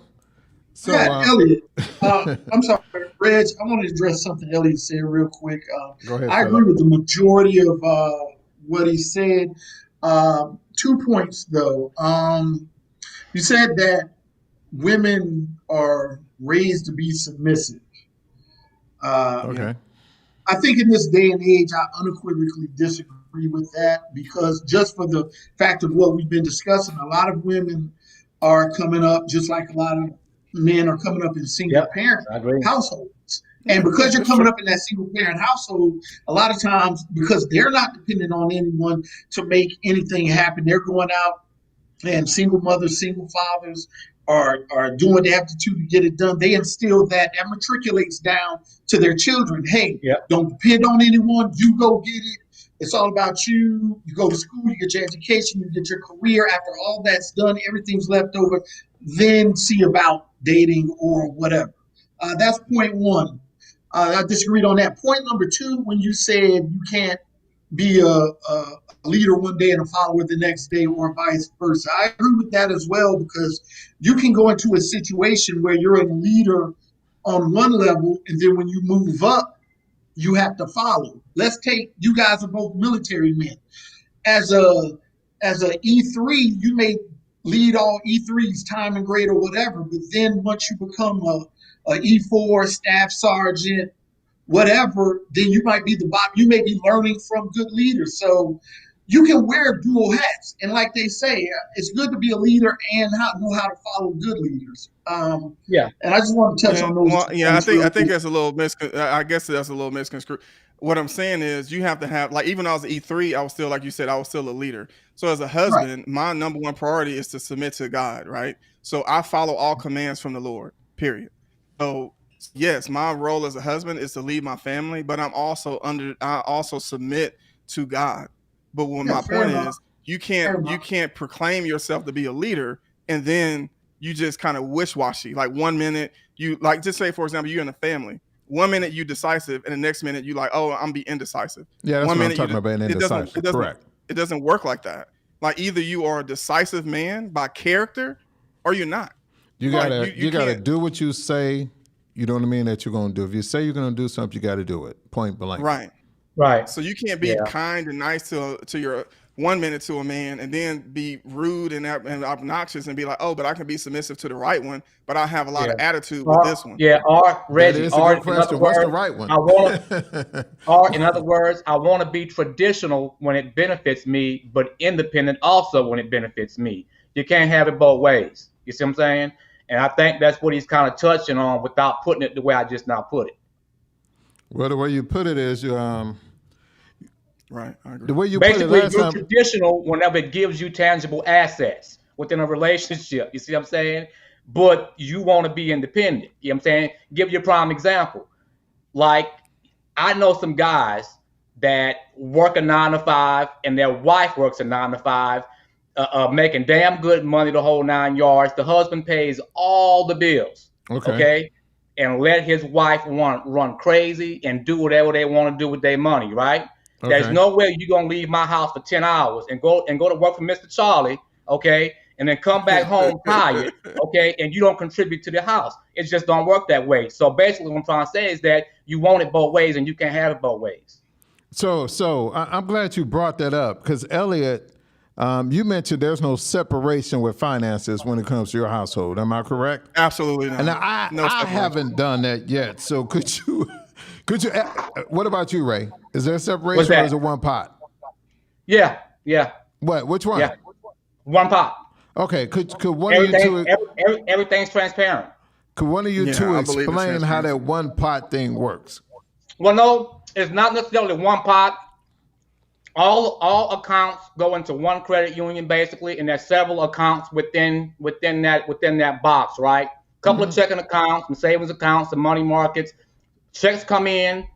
Speaker 3: So,
Speaker 4: Elliott, I'm sorry, Reg, I want to address something Elliott said real quick.
Speaker 3: Go ahead,
Speaker 4: I agree with the majority of what he said. 2 points, though. You said that women are raised to be submissive.
Speaker 3: okay.
Speaker 4: I think in this day and age, I unequivocally disagree with that because just for the fact of what we've been discussing, a lot of women are coming up just like a lot of men are coming up in single parent households. And because you're coming up in that single parent household, a lot of times because they're not dependent on anyone to make anything happen, they're going out and single mothers, single fathers are doing what they have to do to get it done. They instill that matriculates down to their children. Hey, don't depend on anyone. You go get it. It's all about you. You go to school, you get your education, you get your career. After all that's done, everything's left over. Then see about dating or whatever. That's point one. I disagreed on that. Point number two, when you said you can't be a leader one day and a follower the next day or vice versa. I agree with that as well because you can go into a situation where you're a leader on one level and then when you move up, you have to follow. Let's take, you guys are both military men. As a E3, you may lead all E3s, time and grade or whatever, but then once you become a E4, staff sergeant, whatever, then you might be you may be learning from good leaders. So you can wear dual hats. And like they say, it's good to be a leader and know how to follow good leaders. And I just want to touch on those.
Speaker 1: Well, I think that's a little I guess that's a little misconstrued. What I'm saying is you have to have, like, even when I was an E3, I was still, like you said, I was still a leader. So as a husband, my number one priority is to submit to God, right? So I follow all commands from the Lord, period. So yes, my role as a husband is to lead my family, but I also submit to God. But my point is, you can't proclaim yourself to be a leader and then you just kind of wish-washy. Like 1 minute you like, just say for example, you're in a family. 1 minute you decisive, and the next minute you like, oh, I'm be indecisive.
Speaker 3: Yeah, that's
Speaker 1: 1
Speaker 3: what I'm
Speaker 1: minute
Speaker 3: talking about, being indecisive. Correct.
Speaker 1: it doesn't work like that. Like either you are a decisive man by character, or you're not.
Speaker 3: You
Speaker 1: Like,
Speaker 3: gotta you gotta do what you say. You know what I mean, that you're gonna do. If you say you're gonna do something, you got to do it. Point blank.
Speaker 1: Right.
Speaker 2: Right.
Speaker 1: So you can't be kind and nice to your 1 minute to a man, and then be rude and obnoxious and be like, oh, but I can be submissive to the right one, but I have a lot of attitude with this one.
Speaker 2: Yeah, or Reggie,
Speaker 3: That is a good question. What's the right one?
Speaker 2: Or in other words, I want to be traditional when it benefits me, but independent also when it benefits me. You can't have it both ways. You see what I'm saying? And I think that's what he's kind of touching on without putting it the way I just now put it.
Speaker 3: Well, the way you put it is,
Speaker 1: right. I agree.
Speaker 3: The way you
Speaker 2: basically
Speaker 3: put it
Speaker 2: you're traditional whenever it gives you tangible assets within a relationship. You see what I'm saying? But you want to be independent. You know what I'm saying? Give you a prime example. Like, I know some guys that work a 9 to 5 and their wife works a 9 to 5, making damn good money the whole 9 yards. The husband pays all the bills. Okay? And let his wife run crazy and do whatever they want to do with their money, right? Okay. There's no way you're gonna leave my house for 10 hours and go to work for Mr. Charlie, okay, and then come back home tired, okay, and you don't contribute to the house. It just don't work that way. So basically what I'm trying to say is that you want it both ways and you can't have it both ways.
Speaker 3: So I'm glad you brought that up, because Elliott, you mentioned there's no separation with finances when it comes to your household. Am I correct?
Speaker 1: Absolutely not.
Speaker 3: And I haven't done that yet. So could you, what about you, Ray? Is there separation or is it one pot?
Speaker 2: Yeah.
Speaker 3: What? Which one?
Speaker 2: Yeah. One pot.
Speaker 3: Okay. Could one of you two...
Speaker 2: Everything's transparent.
Speaker 3: Could one of you two explain how that one pot thing works?
Speaker 2: Well, no, it's not necessarily one pot. All accounts go into one credit union basically, and there's several accounts within that box, right? A couple of checking accounts, some savings accounts, some money markets. Checks come in,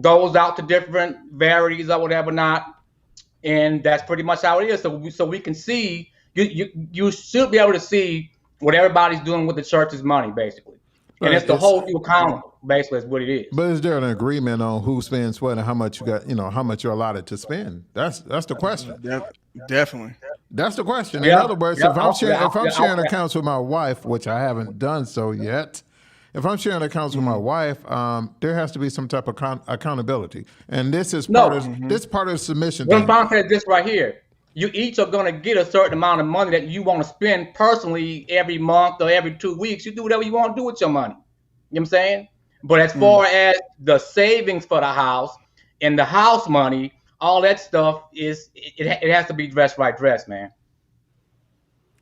Speaker 2: goes out to different varieties or whatever not, and that's pretty much how it is. So we can see, you should be able to see what everybody's doing with the church's money basically, and it's to hold you accountable. Basically, is what it is.
Speaker 3: But is there an agreement on who spends what and how much you got? How much you're allotted to spend? That's the question.
Speaker 1: Definitely.
Speaker 3: That's the question. In other words, if I'm sharing accounts with my wife, which I haven't done so yet, if I'm sharing accounts with my wife, there has to be some type of accountability, and this is part of submission.
Speaker 2: What I'm trying to say is this right here. You each are going to get a certain amount of money that you want to spend personally every month or every 2 weeks. You do whatever you want to do with your money. You know what I'm saying? But as far as the savings for the house and the house money, all that stuff it has to be dressed, man.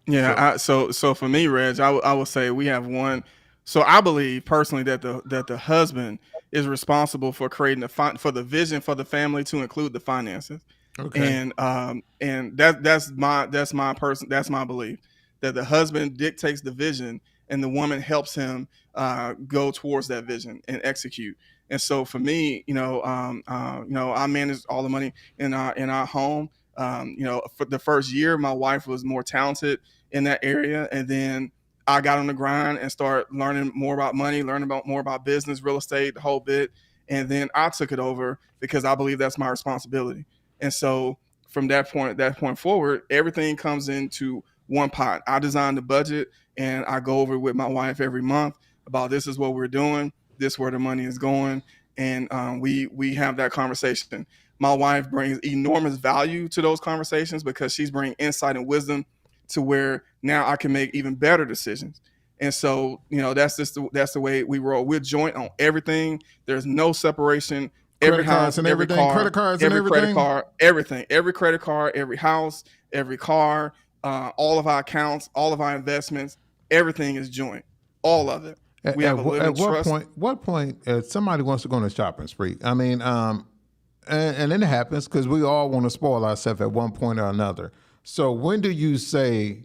Speaker 1: Yeah. So for me, Reg, I would say we have one. So I believe personally that the husband is responsible for creating for the vision for the family to include the finances. Okay. And that's my belief, that the husband dictates the vision and the woman helps him go towards that vision and execute. And so for me, I managed all the money in our home. For the first year, my wife was more talented in that area, and then I got on the grind and started learning more about money, more about business, real estate, the whole bit. And then I took it over because I believe that's my responsibility. And so from that point forward, everything comes into one pot. I designed the budget, and I go over with my wife every month about this is what we're doing, this where the money is going, and we have that conversation. My wife brings enormous value to those conversations because she's bringing insight and wisdom to where now I can make even better decisions. And so, that's the way we roll. We're joint on everything. There's no separation. Every house and every car,
Speaker 3: credit cards and
Speaker 1: every credit card, everything, every credit card, every house, every car, all of our accounts, all of our investments, everything is joint, all of it. We have a living trust.
Speaker 3: What point if somebody wants to go on a shopping spree? I mean, and then it happens because we all want to spoil ourselves at one point or another. So when do you say,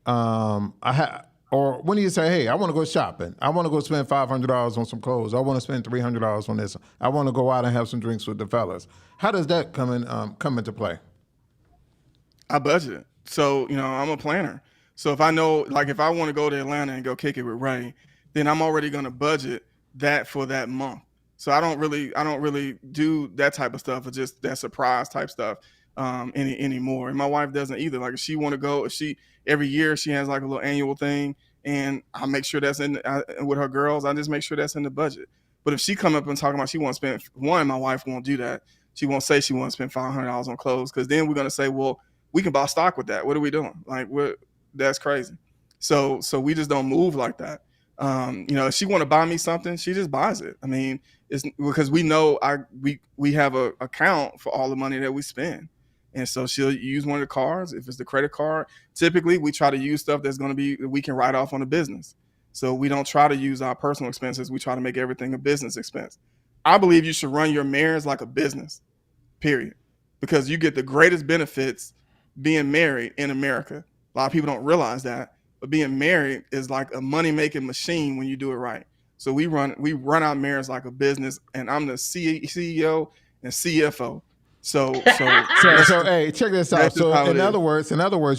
Speaker 3: or when do you say, hey, I want to go shopping. I want to go spend $500 on some clothes. I want to spend $300 on this. I want to go out and have some drinks with the fellas. How does that come into play?
Speaker 1: I budget. So, I'm a planner. So if I know, like, if I want to go to Atlanta and go kick it with Ray, then I'm already going to budget that for that month. So I don't really do that type of stuff, or just that surprise type stuff anymore. And my wife doesn't either. Like, if she want to go, if she every year she has like a little annual thing, and I make sure that's in with her girls. I just make sure that's in the budget. But if she come up and talking about she wants to spend my wife won't do that. She won't say she wants to spend $500 on clothes, because then we're gonna say, well, we can buy stock with that. What are we doing? Like, that's crazy. So we just don't move like that. If she want to buy me something, she just buys it. I mean, it's because we know we have a account for all the money that we spend. And so she'll use one of the cards. If it's the credit card, typically we try to use stuff that's going to be, we can write off on the business. So we don't try to use our personal expenses. We try to make everything a business expense. I believe you should run your marriage like a business, period, because you get the greatest benefits being married in America. A lot of people don't realize that, but being married is like a money-making machine when you do it right. So we run our marriage like a business, and I'm the CEO and CFO. So
Speaker 3: hey, check this out. So in other words,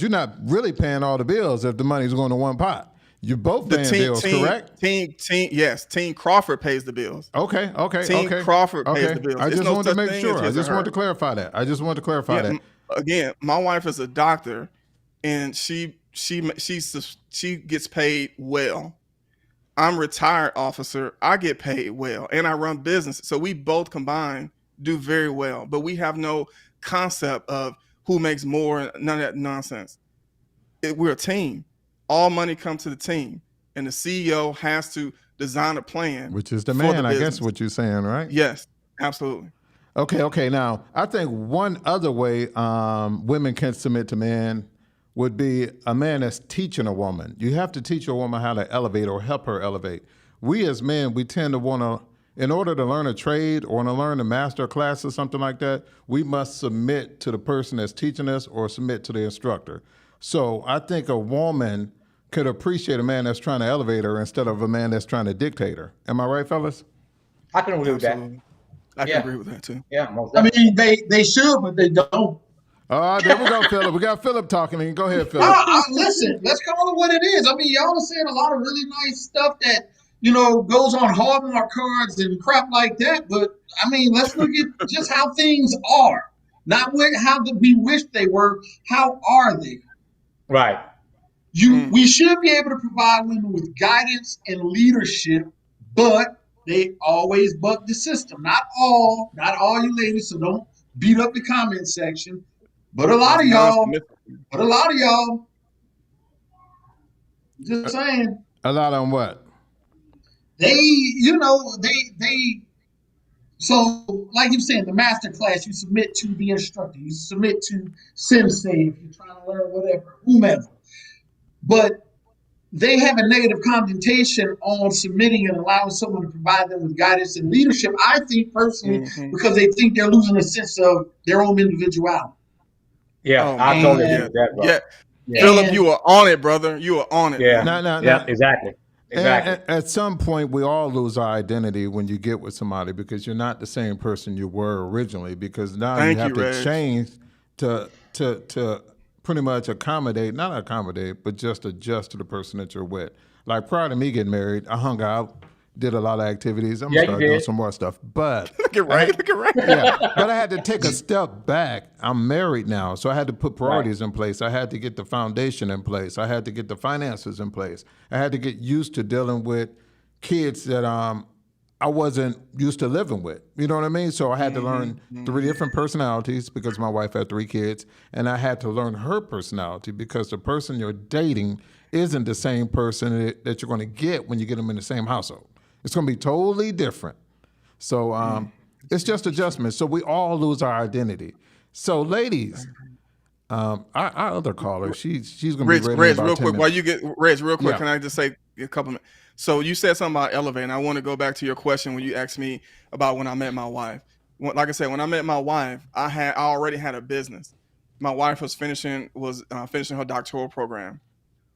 Speaker 3: you're not really paying all the bills if the money's going to one pot. You're both paying bills, correct?
Speaker 1: Yes. Team Crawford pays the bills.
Speaker 3: Okay.
Speaker 1: Team Crawford pays the bills.
Speaker 3: I just wanted to make sure. I just wanted to clarify that. that.
Speaker 1: Again, my wife is a doctor, and she gets paid well. I'm a retired officer. I get paid well, and I run business. So we both combined do very well, but we have no concept of who makes more. None of that nonsense. We're a team. All money comes to the team, and the CEO has to design a plan.
Speaker 3: Which is the man, I guess what you're saying, right?
Speaker 1: Yes, absolutely.
Speaker 3: Okay. Now, I think one other way women can submit to men would be a man that's teaching a woman. You have to teach a woman how to elevate or help her elevate. We as men, we tend to want to, in order to learn a trade or to learn a master class or something like that, we must submit to the person that's teaching us or submit to the instructor. So I think a woman could appreciate a man that's trying to elevate her instead of a man that's trying to dictate her. Am I right, fellas?
Speaker 2: I can agree with that.
Speaker 1: I can agree with that too.
Speaker 2: Yeah, most
Speaker 4: definitely. I mean, they should, but they don't.
Speaker 3: There we go, Philip. We got Philip talking. Go ahead, Philip.
Speaker 4: Listen, let's call it what it is. I mean, y'all are saying a lot of really nice stuff that, goes on Hallmark cards and crap like that. But, I mean, let's look at just how things are. Not how we wish they were. How are they?
Speaker 2: Right.
Speaker 4: We should be able to provide women with guidance and leadership, but they always buck the system. Not all you ladies, so don't beat up the comment section. But a lot of y'all, just saying.
Speaker 3: A lot on what?
Speaker 4: So like you're saying, the master class, you submit to the instructor, you submit to sensei if you're trying to learn whatever, whomever. But they have a negative connotation on submitting and allowing someone to provide them with guidance and leadership, I think personally, because they think they're losing a sense of their own individuality.
Speaker 2: Yeah, I totally agree with that, bro.
Speaker 1: Yeah. Philip, you are on it, brother. You are on it.
Speaker 2: Yeah, yeah, exactly.
Speaker 3: At some point, we all lose our identity when you get with somebody because you're not the same person you were originally. Because now you have to change to pretty much not accommodate, but just adjust to the person that you're with. Like prior to me getting married, I hung out, did a lot of activities. I'm gonna start doing some more stuff. But
Speaker 1: look at Ray.
Speaker 3: Yeah, but I had to take a step back. I'm married now, so I had to put priorities in place. I had to get the foundation in place. I had to get the finances in place. I had to get used to dealing with kids that I wasn't used to living with. You know what I mean? So I had to learn 3 different personalities because my wife had 3 kids, and I had to learn her personality because the person you're dating isn't the same person that you're going to get when you get them in the same household. It's going to be totally different. So it's just adjustments. So we all lose our identity. So ladies, our other caller, she's going to be ready in about 10
Speaker 1: real quick.
Speaker 3: minutes.
Speaker 1: While you get Reg, real quick, can I just say a couple minutes? So you said something about elevating. I want to go back to your question when you asked me about when I met my wife. Like I said, when I met my wife, I already had a business. My wife was finishing her doctoral program.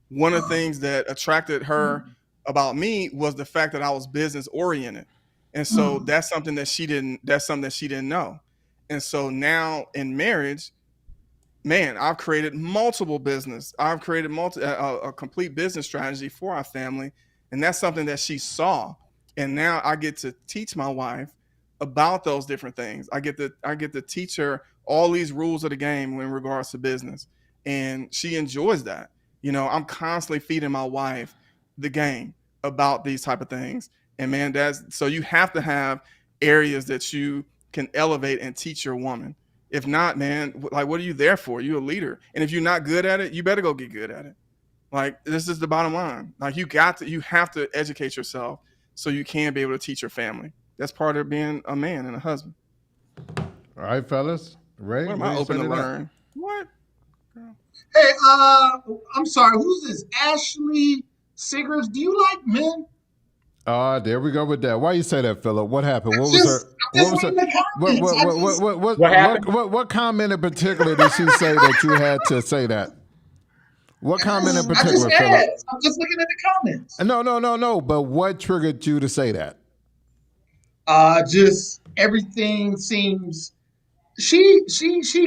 Speaker 1: One of the things that attracted her about me was the fact that I was business oriented. And so that's something that she didn't know. And so now in marriage, man, I've created multiple business. I've created a complete business strategy for our family, and that's something that she saw. And now I get to teach my wife about those different things. I get to teach her all these rules of the game in regards to business, and she enjoys that. I'm constantly feeding my wife the game about these type of things. And man, that's so you have to have areas that you can elevate and teach your woman. If not, man, like, what are you there for? You're a leader. And if you're not good at it, you better go get good at it. Like, this is the bottom line. Like, you have to educate yourself so you can be able to teach your family. That's part of being a man and a husband.
Speaker 3: All right, fellas. Ray,
Speaker 1: What am
Speaker 3: what
Speaker 1: I
Speaker 3: do you
Speaker 1: open
Speaker 3: say
Speaker 1: to
Speaker 3: that?
Speaker 1: learn? What?
Speaker 4: Hey, I'm sorry. Who's this? Ashley Siggers. Do you like men?
Speaker 3: There we go with that. Why you say that, Philip? What happened? What
Speaker 4: I'm
Speaker 3: was her? What
Speaker 4: just
Speaker 3: was her?
Speaker 4: reading the
Speaker 3: What
Speaker 4: comments.
Speaker 3: what what what what
Speaker 2: What happened?
Speaker 3: what comment in particular did she say that you had to say that? What comment in
Speaker 4: I just
Speaker 3: particular, Philip?
Speaker 4: asked. I'm just looking at the comments.
Speaker 3: No. But what triggered you to say that?
Speaker 4: Just everything seems. She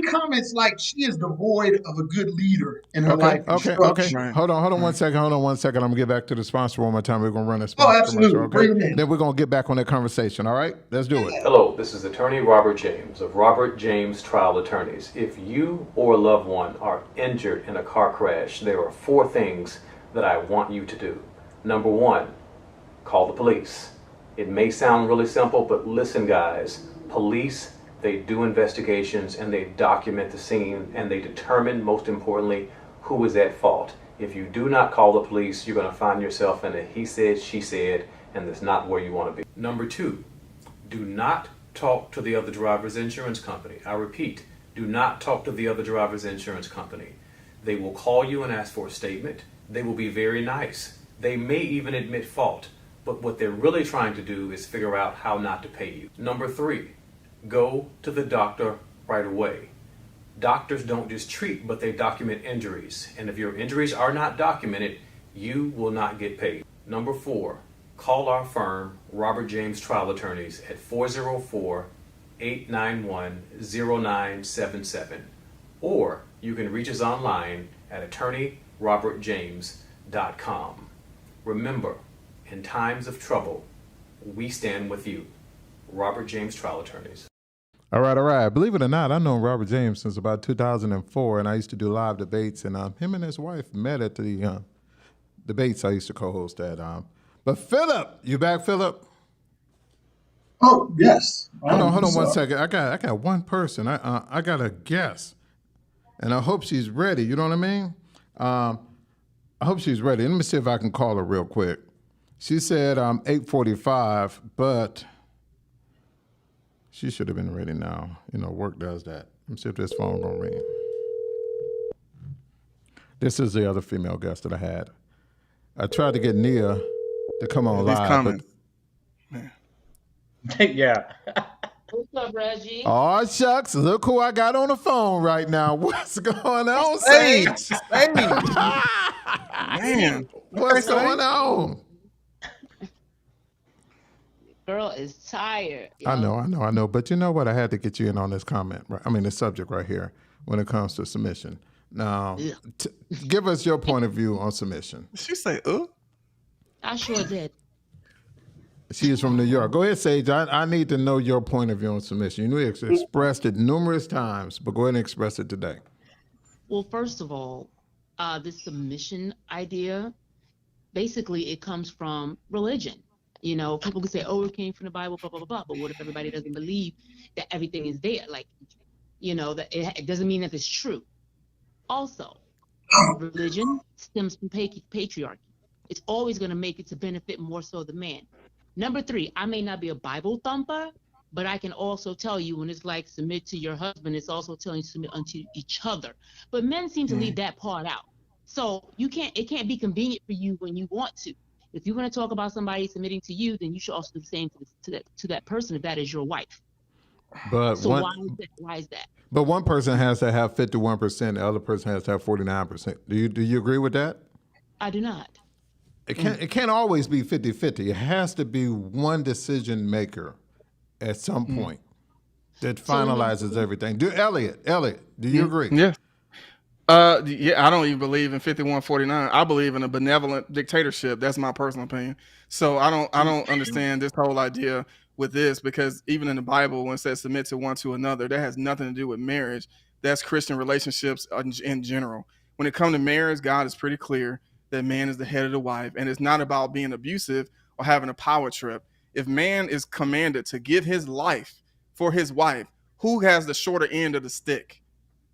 Speaker 4: comments like she is devoid of a good leader in her life and
Speaker 3: Okay.
Speaker 4: structure.
Speaker 1: Right.
Speaker 3: Hold on
Speaker 1: Right.
Speaker 3: one second. I'm gonna get back to the sponsor one more time. We're gonna run a
Speaker 4: Oh,
Speaker 3: sponsor
Speaker 4: absolutely.
Speaker 3: commercial,
Speaker 4: Bring
Speaker 3: okay?
Speaker 4: them in.
Speaker 3: Then we're gonna get back on that conversation. All right, let's do it.
Speaker 5: Hello, this is attorney Robert James of Robert James Trial Attorneys. If you or a loved one are injured in a car crash, there are 4 things that I want you to do. Number 1, call the police. It may sound really simple, but listen, guys. Police, they do investigations and they document the scene and they determine, most importantly, who is at fault. If you do not call the police, you're going to find yourself in a he said, she said, and that's not where you want to be. Number 2, do not talk to the other driver's insurance company. I repeat, do not talk to the other driver's insurance company. They will call you and ask for a statement. They will be very nice. They may even admit fault, but what they're really trying to do is figure out how not to pay you. Number 3, go to the doctor right away. Doctors don't just treat, but they document injuries. And if your injuries are not documented, you will not get paid. Number 4, call our firm, Robert James Trial Attorneys, at 404-891-0977. Or you can reach us online at attorneyrobertjames.com. Remember, in times of trouble, we stand with you. Robert James Trial Attorneys.
Speaker 3: All right. Believe it or not, I've known Robert James since about 2004, and I used to do live debates, and him and his wife met at the debates I used to co-host at. But Philip, you back, Philip?
Speaker 4: Oh, yes.
Speaker 3: Hold on one second. I got one person. I got a guest, and I hope she's ready. You know what I mean? I hope she's ready. Let me see if I can call her real quick. She said 8:45, but she should have been ready now. Work does that. Let me see if this phone gonna ring. This is the other female guest that I had. I tried to get Nia to come on
Speaker 1: These
Speaker 3: live.
Speaker 1: comments.
Speaker 2: Yeah.
Speaker 7: What's up, Reggie?
Speaker 3: Oh, shucks. Look who I got on the phone right now. What's going on,
Speaker 1: Sage.
Speaker 3: Sage?
Speaker 1: Man.
Speaker 3: What's
Speaker 1: Okay,
Speaker 3: going on?
Speaker 7: Girl is tired.
Speaker 3: I know. But you know what? I had to get you in on this comment. Right? I mean, this subject right here when it comes to submission. Now, give us your point of view on submission.
Speaker 1: Did she say,
Speaker 7: I sure did.
Speaker 3: She is from New York. Go ahead, Sage. I need to know your point of view on submission. You expressed it numerous times, but go ahead and express it today.
Speaker 7: Well, first of all, this submission idea, basically it comes from religion. People can say, oh, it came from the Bible, blah, blah, blah, blah. But what if everybody doesn't believe that everything is there? Like, that it doesn't mean that it's true. Also, religion stems from patriarchy. It's always going to make it to benefit more so the man. Number 3, I may not be a Bible thumper, but I can also tell you when it's like submit to your husband, it's also telling you to submit unto each other. But men seem to leave that part out. So it can't be convenient for you when you want to. If you're going to talk about somebody submitting to you, then you should also do the same to that person if that is your wife.
Speaker 3: But
Speaker 7: so why is that?
Speaker 3: But one person has to have 51%, the other person has to have 49%. Do you agree with that?
Speaker 7: I do not.
Speaker 3: It can't always be 50-50. It has to be one decision maker at some point that finalizes everything. Elliott, do you agree?
Speaker 1: Yeah. Yeah, I don't even believe in 5149. I believe in a benevolent dictatorship. That's my personal opinion. So I don't understand this whole idea with this, because even in the Bible, when it says submit to one to another, that has nothing to do with marriage. That's Christian relationships in general. When it comes to marriage, God is pretty clear that man is the head of the wife, and it's not about being abusive or having a power trip. If man is commanded to give his life for his wife, who has the shorter end of the stick?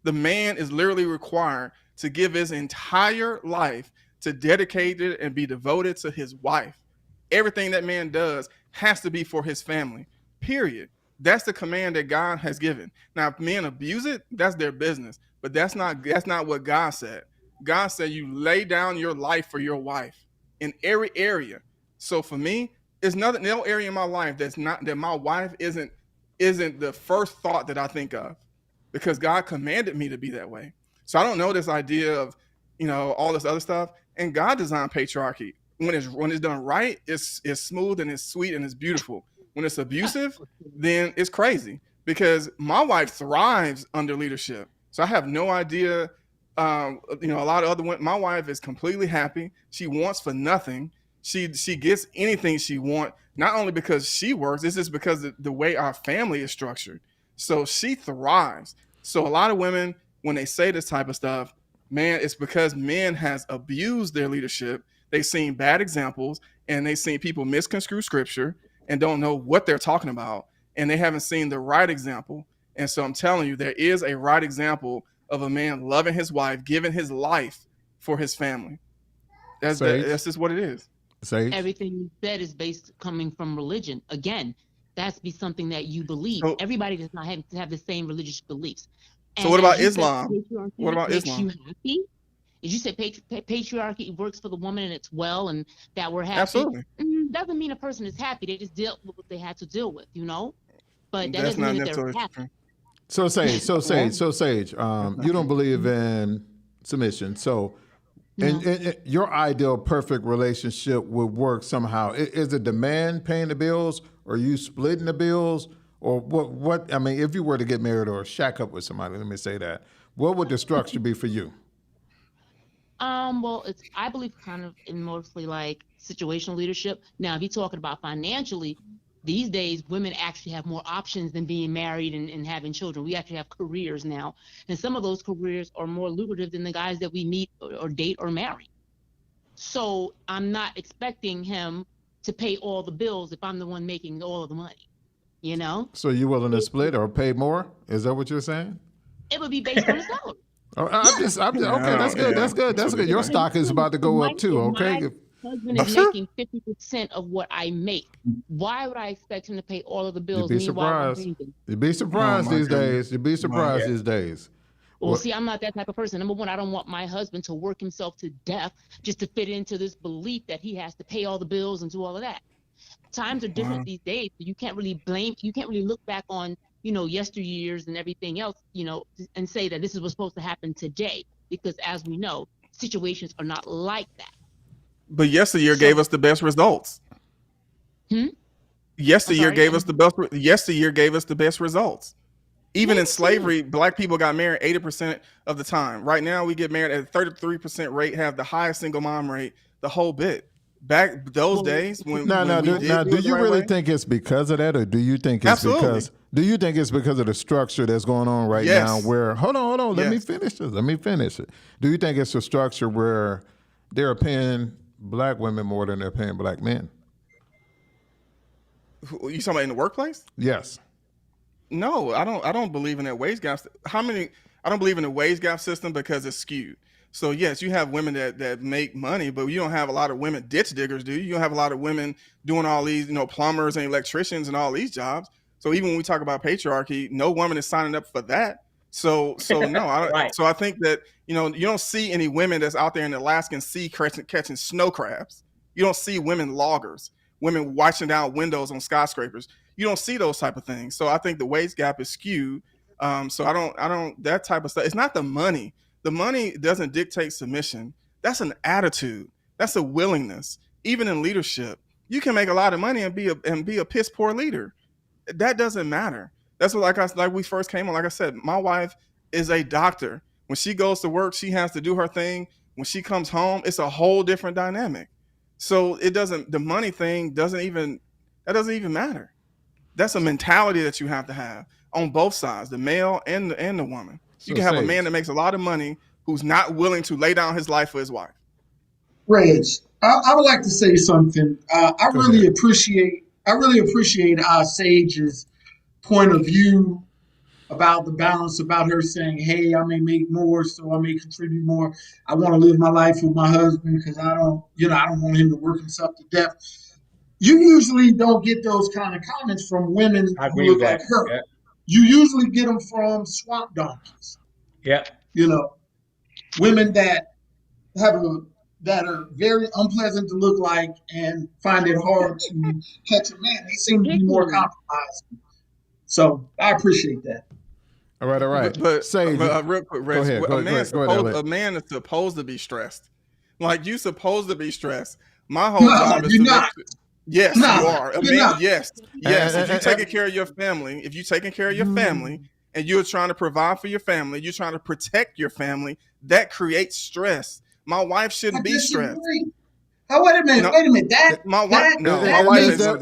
Speaker 1: The man is literally required to give his entire life to dedicate it and be devoted to his wife. Everything that man does has to be for his family. Period. That's the command that God has given. Now, if men abuse it, that's their business. But that's not what God said. God said you lay down your life for your wife in every area. So for me, it's nothing, no area in my life that's not that my wife isn't the first thought that I think of, because God commanded me to be that way. So I don't know this idea of, all this other stuff. And God designed patriarchy. When it's done right, it's smooth and it's sweet and it's beautiful. When it's abusive, then it's crazy, because my wife thrives under leadership. So I have no idea. A lot of other women. My wife is completely happy. She wants for nothing. She gets anything she wants. Not only because she works, it's just because of the way our family is structured. So she thrives. So a lot of women, when they say this type of stuff, man, it's because men has abused their leadership. They've seen bad examples, and they've seen people misconstrue scripture and don't know what they're talking about, and they haven't seen the right example. And so I'm telling you, there is a right example of a man loving his wife, giving his life for his family. That's just what it is.
Speaker 3: Sage?
Speaker 7: Everything you said is based coming from religion. Again, that's be something that you believe.
Speaker 1: So,
Speaker 7: Everybody does not have to have the same religious beliefs.
Speaker 1: so
Speaker 7: And
Speaker 1: what
Speaker 7: as
Speaker 1: about
Speaker 7: you said,
Speaker 1: Islam? What
Speaker 7: patriarchy
Speaker 1: about
Speaker 7: makes
Speaker 1: Islam?
Speaker 7: you happy. As you said, patriarchy works for the woman and it's well, and that we're happy.
Speaker 1: Absolutely.
Speaker 7: Doesn't mean a person is happy. They just dealt with what they had to deal with, But that
Speaker 1: That's
Speaker 7: doesn't
Speaker 1: not
Speaker 7: mean that they're
Speaker 1: necessarily
Speaker 7: happy.
Speaker 1: true.
Speaker 3: So Sage, you don't believe in submission. So, and your ideal perfect relationship would work somehow. Is it the man paying the bills, or you splitting the bills, or what? I mean, if you were to get married or shack up with somebody, let me say that. What would the structure be for you?
Speaker 7: Well, I believe kind of in mostly like situational leadership. Now, if you're talking about financially, these days women actually have more options than being married and having children. We actually have careers now, and some of those careers are more lucrative than the guys that we meet or date or marry. So I'm not expecting him to pay all the bills if I'm the one making all of the money.
Speaker 3: So you willing to split or pay more? Is that what you're saying?
Speaker 7: It would be based on the salary.
Speaker 3: Okay. That's good.
Speaker 1: Yeah,
Speaker 3: That's good. Your stock is about to go up too. Okay.
Speaker 7: My husband is making 50% of what I make. Why would I expect him to pay all of the bills?
Speaker 3: You'd be surprised. You'd be surprised these days. You'd be surprised these days.
Speaker 7: Well, see, I'm not that type of person. Number one, I don't want my husband to work himself to death just to fit into this belief that he has to pay all the bills and do all of that. Times are different these days. So you can't really look back on, yesteryears and everything else, and say that this is what's supposed to happen today. Because as we know, situations are not like that.
Speaker 1: But yesteryear gave us the best results. Yesteryear gave us the best. Yesteryear gave us the best results. Even in slavery, black people got married 80% of the time. Right now, we get married at a 33% rate, have the highest single mom rate, the whole bit. Back those days when
Speaker 3: do you really think it's because of that, or do you think it's because of the structure that's going on right now? Where hold on, let me finish it. Do you think it's a structure where they're paying black women more than they're paying black men?
Speaker 1: You talking about in the workplace?
Speaker 3: Yes.
Speaker 1: No, I don't believe in that wage gap. I don't believe in the wage gap system because it's skewed. So yes, you have women that make money, but you don't have a lot of women ditch diggers, do you? You don't have a lot of women doing all these, plumbers and electricians and all these jobs. So even when we talk about patriarchy, no woman is signing up for that. So no,
Speaker 2: Right.
Speaker 1: So I think that, you don't see any women that's out there in the Alaskan Sea catching snow crabs. You don't see women loggers, women washing down windows on skyscrapers. You don't see those type of things. So I think the wage gap is skewed. So I don't that type of stuff. It's not the money. The money doesn't dictate submission. That's an attitude. That's a willingness. Even in leadership, you can make a lot of money and be a piss poor leader. That doesn't matter. That's what like we first came on. Like I said, my wife is a doctor. When she goes to work, she has to do her thing. When she comes home, it's a whole different dynamic. So the money thing doesn't even matter. That's a mentality that you have to have on both sides, the male and the woman. You can have a man that makes a lot of money who's not willing to lay down his life for his wife.
Speaker 4: Reg, I would like to say something. I really appreciate Sage's point of view about the balance, about her saying, hey, I may make more, so I may contribute more. I want to live my life with my husband because I don't want him to work himself to death. You usually don't get those kind of comments from women who look like her. Yeah. You usually get them from swamp donkeys.
Speaker 2: Yeah.
Speaker 4: Women that are very unpleasant to look like and find it hard to catch a man. They seem to be more compromising. So I appreciate that.
Speaker 3: All right.
Speaker 1: But
Speaker 3: Sage,
Speaker 1: real quick, Reg, a man is supposed to be stressed. Like, you supposed to be stressed. My whole job is to make sure. Yes, you are. A man, yes. If you're taking care of your family, and you're trying to provide for your family, you're trying to protect your family, that creates stress. My wife shouldn't be stressed.
Speaker 4: Oh, wait a minute.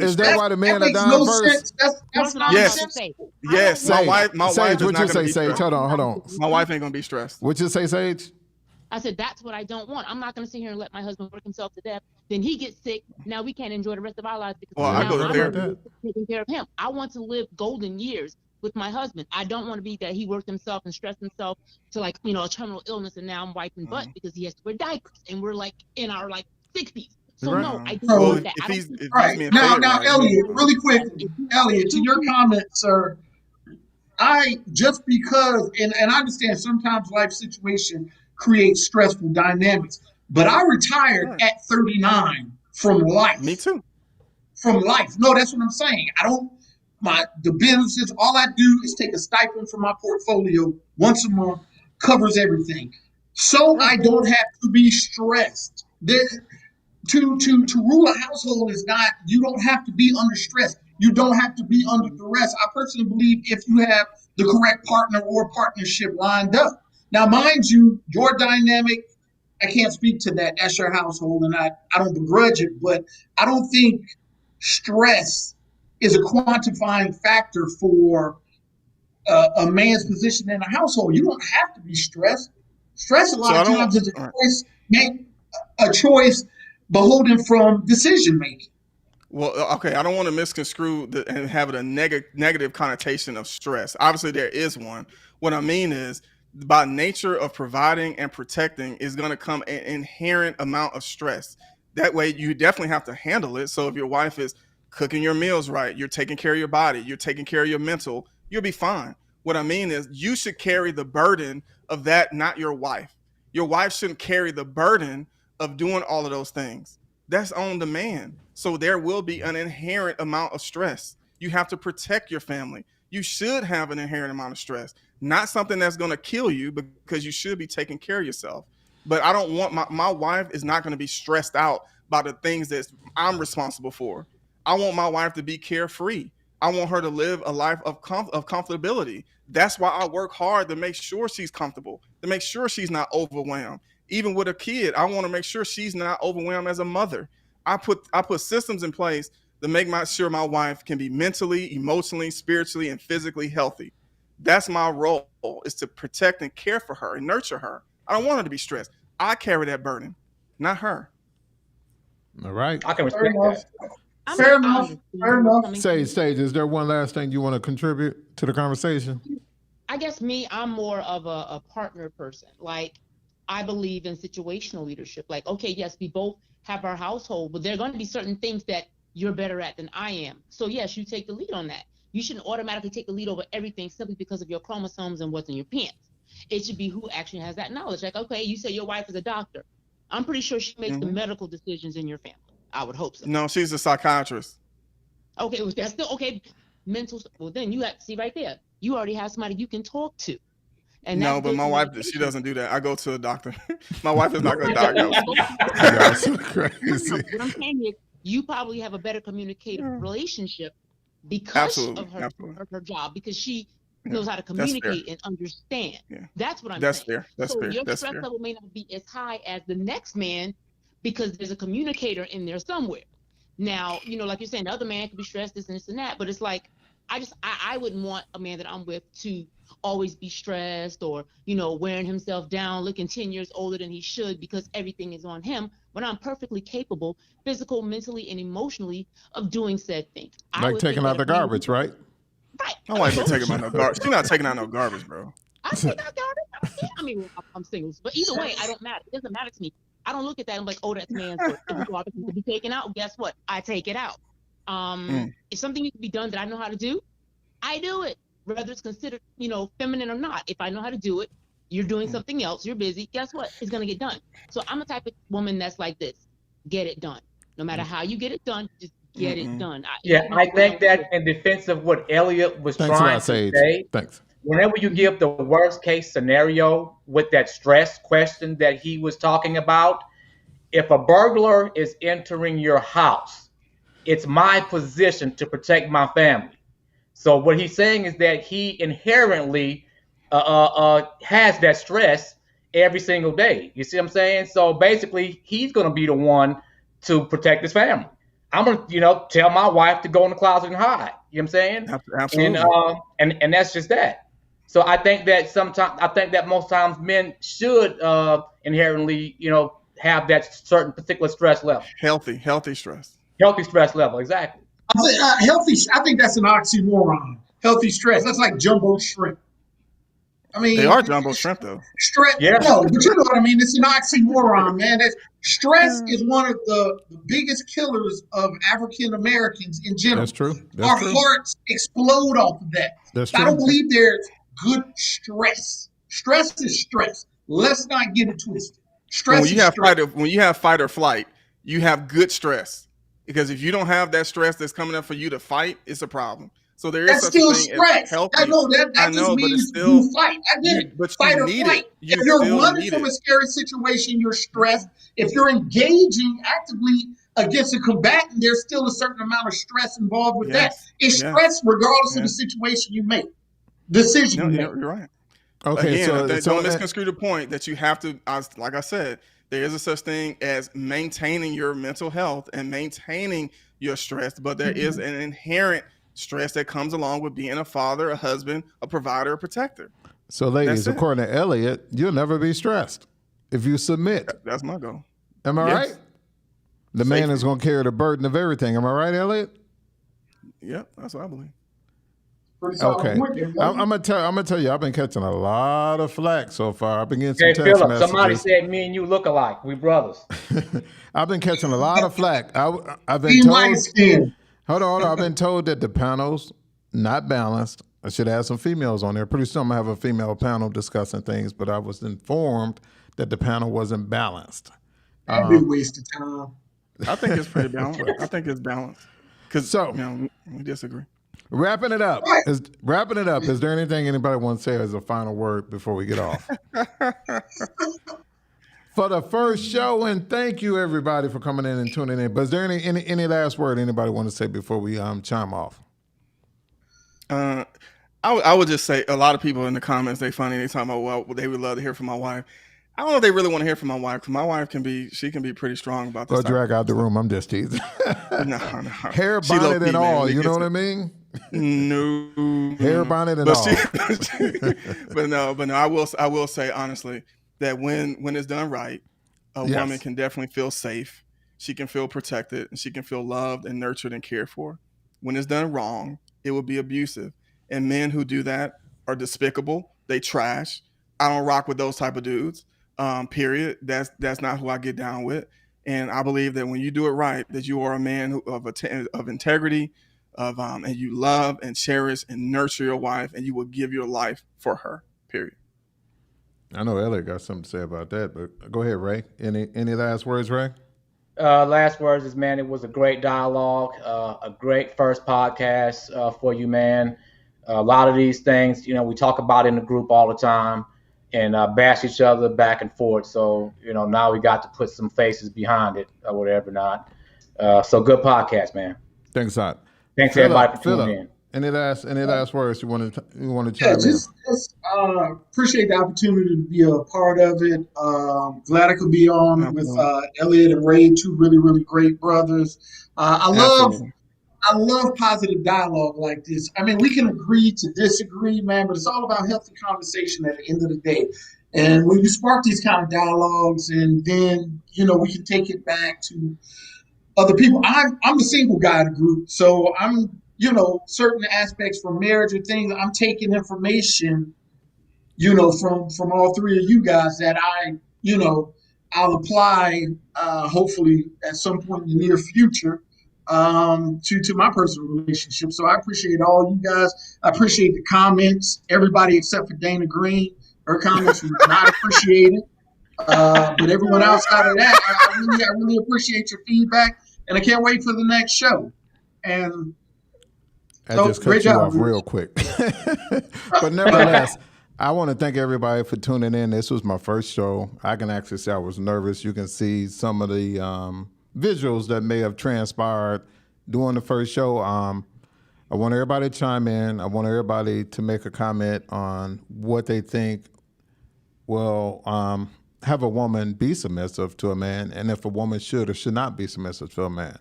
Speaker 4: Is that why
Speaker 3: the man are dying first?
Speaker 4: That's not
Speaker 1: Yes. My wife
Speaker 3: Sage,
Speaker 1: is
Speaker 3: what
Speaker 1: not
Speaker 3: you say,
Speaker 1: be
Speaker 3: Sage? Hold on.
Speaker 1: My wife ain't gonna be stressed.
Speaker 3: What you say, Sage?
Speaker 7: I said, that's what I don't want. I'm not going to sit here and let my husband work himself to death. Then he gets sick. Now we can't enjoy the rest of our lives because
Speaker 1: I go to therapy.
Speaker 7: Taking care of him. I want to live golden years with my husband. I don't want to be that he worked himself and stressed himself to a terminal illness, and now I'm wiping butt because he has to wear diapers, and we're in our 60s. So no, I don't want that.
Speaker 4: Now, Elliott, really quickly, Elliott, to your comment, sir. Just because, and I understand sometimes life situation creates stressful dynamics, but I retired at 39 from life.
Speaker 1: Me too.
Speaker 4: From life. No, that's what I'm saying. The businesses, all I do is take a stipend from my portfolio once a month, covers everything. So I don't have to be stressed. To rule a household is not, you don't have to be under stress. You don't have to be under duress. I personally believe if you have the correct partner or partnership lined up. Now, mind you, your dynamic, I can't speak to that. That's your household, and I don't begrudge it, but I don't think stress is a quantifying factor for a man's position in a household. You don't have to be stressed. Stress a lot of times is a choice beholden from decision making.
Speaker 1: Well, okay, I don't want to misconstrue and have a negative connotation of stress. Obviously, there is one. What I mean is, by nature of providing and protecting is going to come an inherent amount of stress. That way, you definitely have to handle it. So if your wife is cooking your meals right, you're taking care of your body, you're taking care of your mental, you'll be fine. What I mean is, you should carry the burden of that, not your wife. Your wife shouldn't carry the burden of doing all of those things. That's on the man. So there will be an inherent amount of stress. You have to protect your family. You should have an inherent amount of stress, not something that's going to kill you, because you should be taking care of yourself. But I don't want my wife is not going to be stressed out by the things that I'm responsible for. I want my wife to be carefree. I want her to live a life of comfortability. That's why I work hard to make sure she's comfortable, to make sure she's not overwhelmed. Even with a kid, I want to make sure she's not overwhelmed as a mother. I put systems in place to make sure my wife can be mentally, emotionally, spiritually, and physically healthy. That's my role, is to protect and care for her and nurture her. I don't want her to be stressed. I carry that burden, not her.
Speaker 3: All right.
Speaker 2: I can respect that.
Speaker 4: Fair enough.
Speaker 3: Sage, is there one last thing you want to contribute to the conversation?
Speaker 7: I guess I'm more of a partner person. I believe in situational leadership. Okay, yes, we both have our household, but there are going to be certain things that you're better at than I am. So yes, you take the lead on that. You shouldn't automatically take the lead over everything simply because of your chromosomes and what's in your pants. It should be who actually has that knowledge. Okay, you say your wife is a doctor. I'm pretty sure she makes the medical decisions in your family. I would hope so.
Speaker 1: No, she's a psychiatrist.
Speaker 7: Okay, well, that's still okay. Mental. Well, then you have to see right there. You already have somebody you can talk to. And
Speaker 1: no, but my wife, she doesn't do that. I go to a doctor. My wife is not going to diagnose.
Speaker 3: That's so crazy.
Speaker 7: What I'm saying is, you probably have a better communicative relationship because of her job, because she knows how to
Speaker 1: That's fair.
Speaker 7: communicate and understand.
Speaker 1: Yeah.
Speaker 7: That's what I'm
Speaker 1: That's
Speaker 7: saying.
Speaker 1: fair. That's
Speaker 7: So
Speaker 1: fair.
Speaker 7: your
Speaker 1: That's
Speaker 7: stress
Speaker 1: fair.
Speaker 7: level may not be as high as the next man because there's a communicator in there somewhere. Now, like you're saying, the other man could be stressed, this and this and that, but it's like, I wouldn't want a man that I'm with to always be stressed or, wearing himself down, looking 10 years older than he should because everything is on him when I'm perfectly capable, physical, mentally, and emotionally of doing said thing.
Speaker 3: Like taking out the garbage, right?
Speaker 7: Right.
Speaker 1: My wife ain't taking out no garbage. She's not taking out no garbage, bro.
Speaker 7: I take out garbage. I mean, I'm single, but either way, I don't matter. It doesn't matter to me. I don't look at that and I'm like, oh, that's man's work. If the garbage needs to be taken out, guess what? I take it out. If something needs to be done that I know how to do, I do it. Whether it's considered, feminine or not. If I know how to do it, you're doing something else, you're busy, guess what? It's gonna get done. So I'm the type of woman that's like this. Get it done. No matter how you get it done, just get it done.
Speaker 2: I think that in defense of what Elliott was trying to say, whenever you give the worst case scenario with that stress question that he was talking about, if a burglar is entering your house, it's my position to protect my family. So what he's saying is that he inherently has that stress every single day. You see what I'm saying? So basically, he's going to be the one to protect his family. I'm going to, tell my wife to go in the closet and hide. You know what I'm saying?
Speaker 1: Absolutely.
Speaker 2: And that's just that. So I think that most times men should inherently, have that certain particular stress level.
Speaker 1: Healthy stress.
Speaker 2: Healthy stress level, exactly.
Speaker 4: I think that's an oxymoron. Healthy stress. That's like jumbo shrimp. I mean,
Speaker 1: they are jumbo shrimp though.
Speaker 4: Stress. Yeah. No, but you know what I mean. It's an oxymoron, man. Stress is one of the biggest killers of African Americans in general.
Speaker 3: That's true.
Speaker 4: Our hearts explode off of that.
Speaker 3: That's true.
Speaker 4: I don't believe there's good stress. Stress is stress. Let's not get it twisted. Stress.
Speaker 1: When you have fight or flight, you have good stress. Because if you don't have that stress that's coming up for you to fight, it's a problem. So there is such a thing as healthy.
Speaker 4: I know that just means you fight. I get it.
Speaker 1: But
Speaker 4: fight
Speaker 1: you
Speaker 4: or
Speaker 1: need
Speaker 4: flight.
Speaker 1: it.
Speaker 4: If you're running from a scary situation, you're stressed. If you're engaging actively against a combatant, there's still a certain amount of stress involved with that. It's stress regardless of the situation you make. Decision you make.
Speaker 1: You're right.
Speaker 3: Okay,
Speaker 1: again, don't misconstrue the point that you have to, like I said, there is a such thing as maintaining your mental health and maintaining your stress, but there is an inherent stress that comes along with being a father, a husband, a provider, a protector.
Speaker 3: So, ladies, according to Elliott, you'll never be stressed if you submit.
Speaker 1: That's my goal.
Speaker 3: Am I right? The man is going to carry the burden of everything. Am I right, Elliott?
Speaker 1: Yep, that's what I believe.
Speaker 3: Okay, I'm gonna tell you, I've been catching a lot of flack so far. I've been getting some text
Speaker 2: Phillip,
Speaker 3: messages.
Speaker 2: somebody said me and you look alike. We brothers.
Speaker 3: I've been catching a lot of flack. I've been told. Hold on. I've been told that the panel's not balanced. I should have some females on there. Pretty soon I'm gonna have a female panel discussing things, but I was informed that the panel wasn't balanced.
Speaker 4: That'd be a waste of time.
Speaker 1: I think it's pretty balanced. I think it's balanced. Because we disagree.
Speaker 3: Wrapping it up. Is there anything anybody wants to say as a final word before we get off? For the first show, and thank you everybody for coming in and tuning in. But is there any last word anybody want to say before we chime off?
Speaker 1: I would just say a lot of people in the comments, they talking about, well, they would love to hear from my wife. I don't know if they really want to hear from my wife, because my wife can be pretty strong about this.
Speaker 3: Well, drag out the room. I'm just teasing.
Speaker 1: No.
Speaker 3: Hair bonnet and all, you know what I mean?
Speaker 1: No.
Speaker 3: Hair bonnet and all.
Speaker 1: But no, I will say honestly that when it's done right, a woman can definitely feel safe. She can feel protected, and she can feel loved and nurtured and cared for. When it's done wrong, it will be abusive. And men who do that are despicable. They trash. I don't rock with those type of dudes. Period. That's not who I get down with. And I believe that when you do it right, that you are a man of integrity, and you love and cherish and nurture your wife, and you will give your life for her. Period.
Speaker 3: I know Elliott got something to say about that, but go ahead, Ray. Any last words, Ray?
Speaker 2: Last words is, man, it was a great dialogue, a great first podcast for you, man. A lot of these things, we talk about in the group all the time, and bash each other back and forth. So, now we got to put some faces behind it or whatever not. So good podcast, man.
Speaker 3: Thanks, Hot.
Speaker 2: Thanks everybody for tuning in.
Speaker 3: Any last words you want to
Speaker 4: Yeah,
Speaker 3: chime in?
Speaker 4: just appreciate the opportunity to be a part of it. Glad I could be on with
Speaker 1: Absolutely.
Speaker 4: Elliott and Ray, two really, really great brothers.
Speaker 1: Absolutely.
Speaker 4: I love positive dialogue like this. I mean, we can agree to disagree, man, but it's all about healthy conversation at the end of the day. And when you spark these kind of dialogues, and then we can take it back to other people. I'm the single guy in the group, so I'm certain aspects from marriage or things. I'm taking information from all three of you guys that I'll apply hopefully at some point in the near future to my personal relationship. So I appreciate all you guys. I appreciate the comments. Everybody except for Dana Green, her comments were not appreciated. But everyone outside of that, I really appreciate your feedback, and I can't wait for the next show. And
Speaker 3: I
Speaker 4: so,
Speaker 3: just
Speaker 4: great
Speaker 3: cut you
Speaker 4: job,
Speaker 3: off real
Speaker 4: Rich.
Speaker 3: quick. But nevertheless, I want to thank everybody for tuning in. This was my first show. I can actually say I was nervous. You can see some of the visuals that may have transpired during the first show. I want everybody to chime in. I want everybody to make a comment on what they think will have a woman be submissive to a man, and if a woman should or should not be submissive to a man.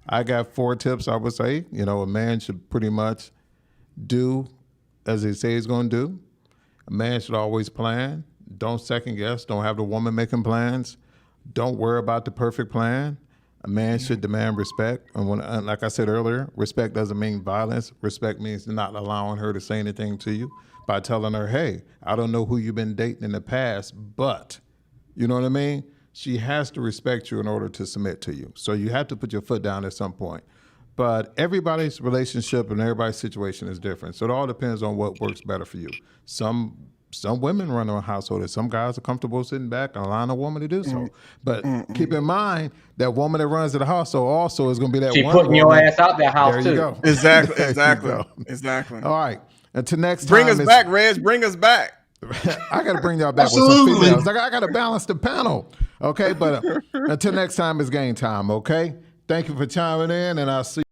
Speaker 3: I got 4 tips I would say. A man should pretty much do as he says he's going to do. A man should always plan. Don't second guess. Don't have the woman making plans. Don't worry about the perfect plan. A man should demand respect. And like I said earlier, respect doesn't mean violence. Respect means not allowing her to say anything to you by telling her, hey, I don't know who you've been dating in the past, but you know what I mean? She has to respect you in order to submit to you. So you have to put your foot down at some point. But everybody's relationship and everybody's situation is different. So it all depends on what works better for you. Some women run a household, and some guys are comfortable sitting back and allowing a woman to do so. But keep in mind that woman that runs the household also is going to be that
Speaker 2: She
Speaker 3: one
Speaker 2: putting your
Speaker 3: woman.
Speaker 2: ass out their house
Speaker 3: There
Speaker 2: too.
Speaker 3: you go.
Speaker 1: Exactly.
Speaker 3: There you
Speaker 1: Exactly.
Speaker 3: go.
Speaker 1: Exactly.
Speaker 3: All right. Until next time.
Speaker 1: Bring us back, Reg. Bring us back.
Speaker 3: I got to bring y'all back with some
Speaker 4: Absolutely.
Speaker 3: females. I got to balance the panel. Okay. But until next time, it's game time. Okay. Thank you for chiming in, and I'll see you.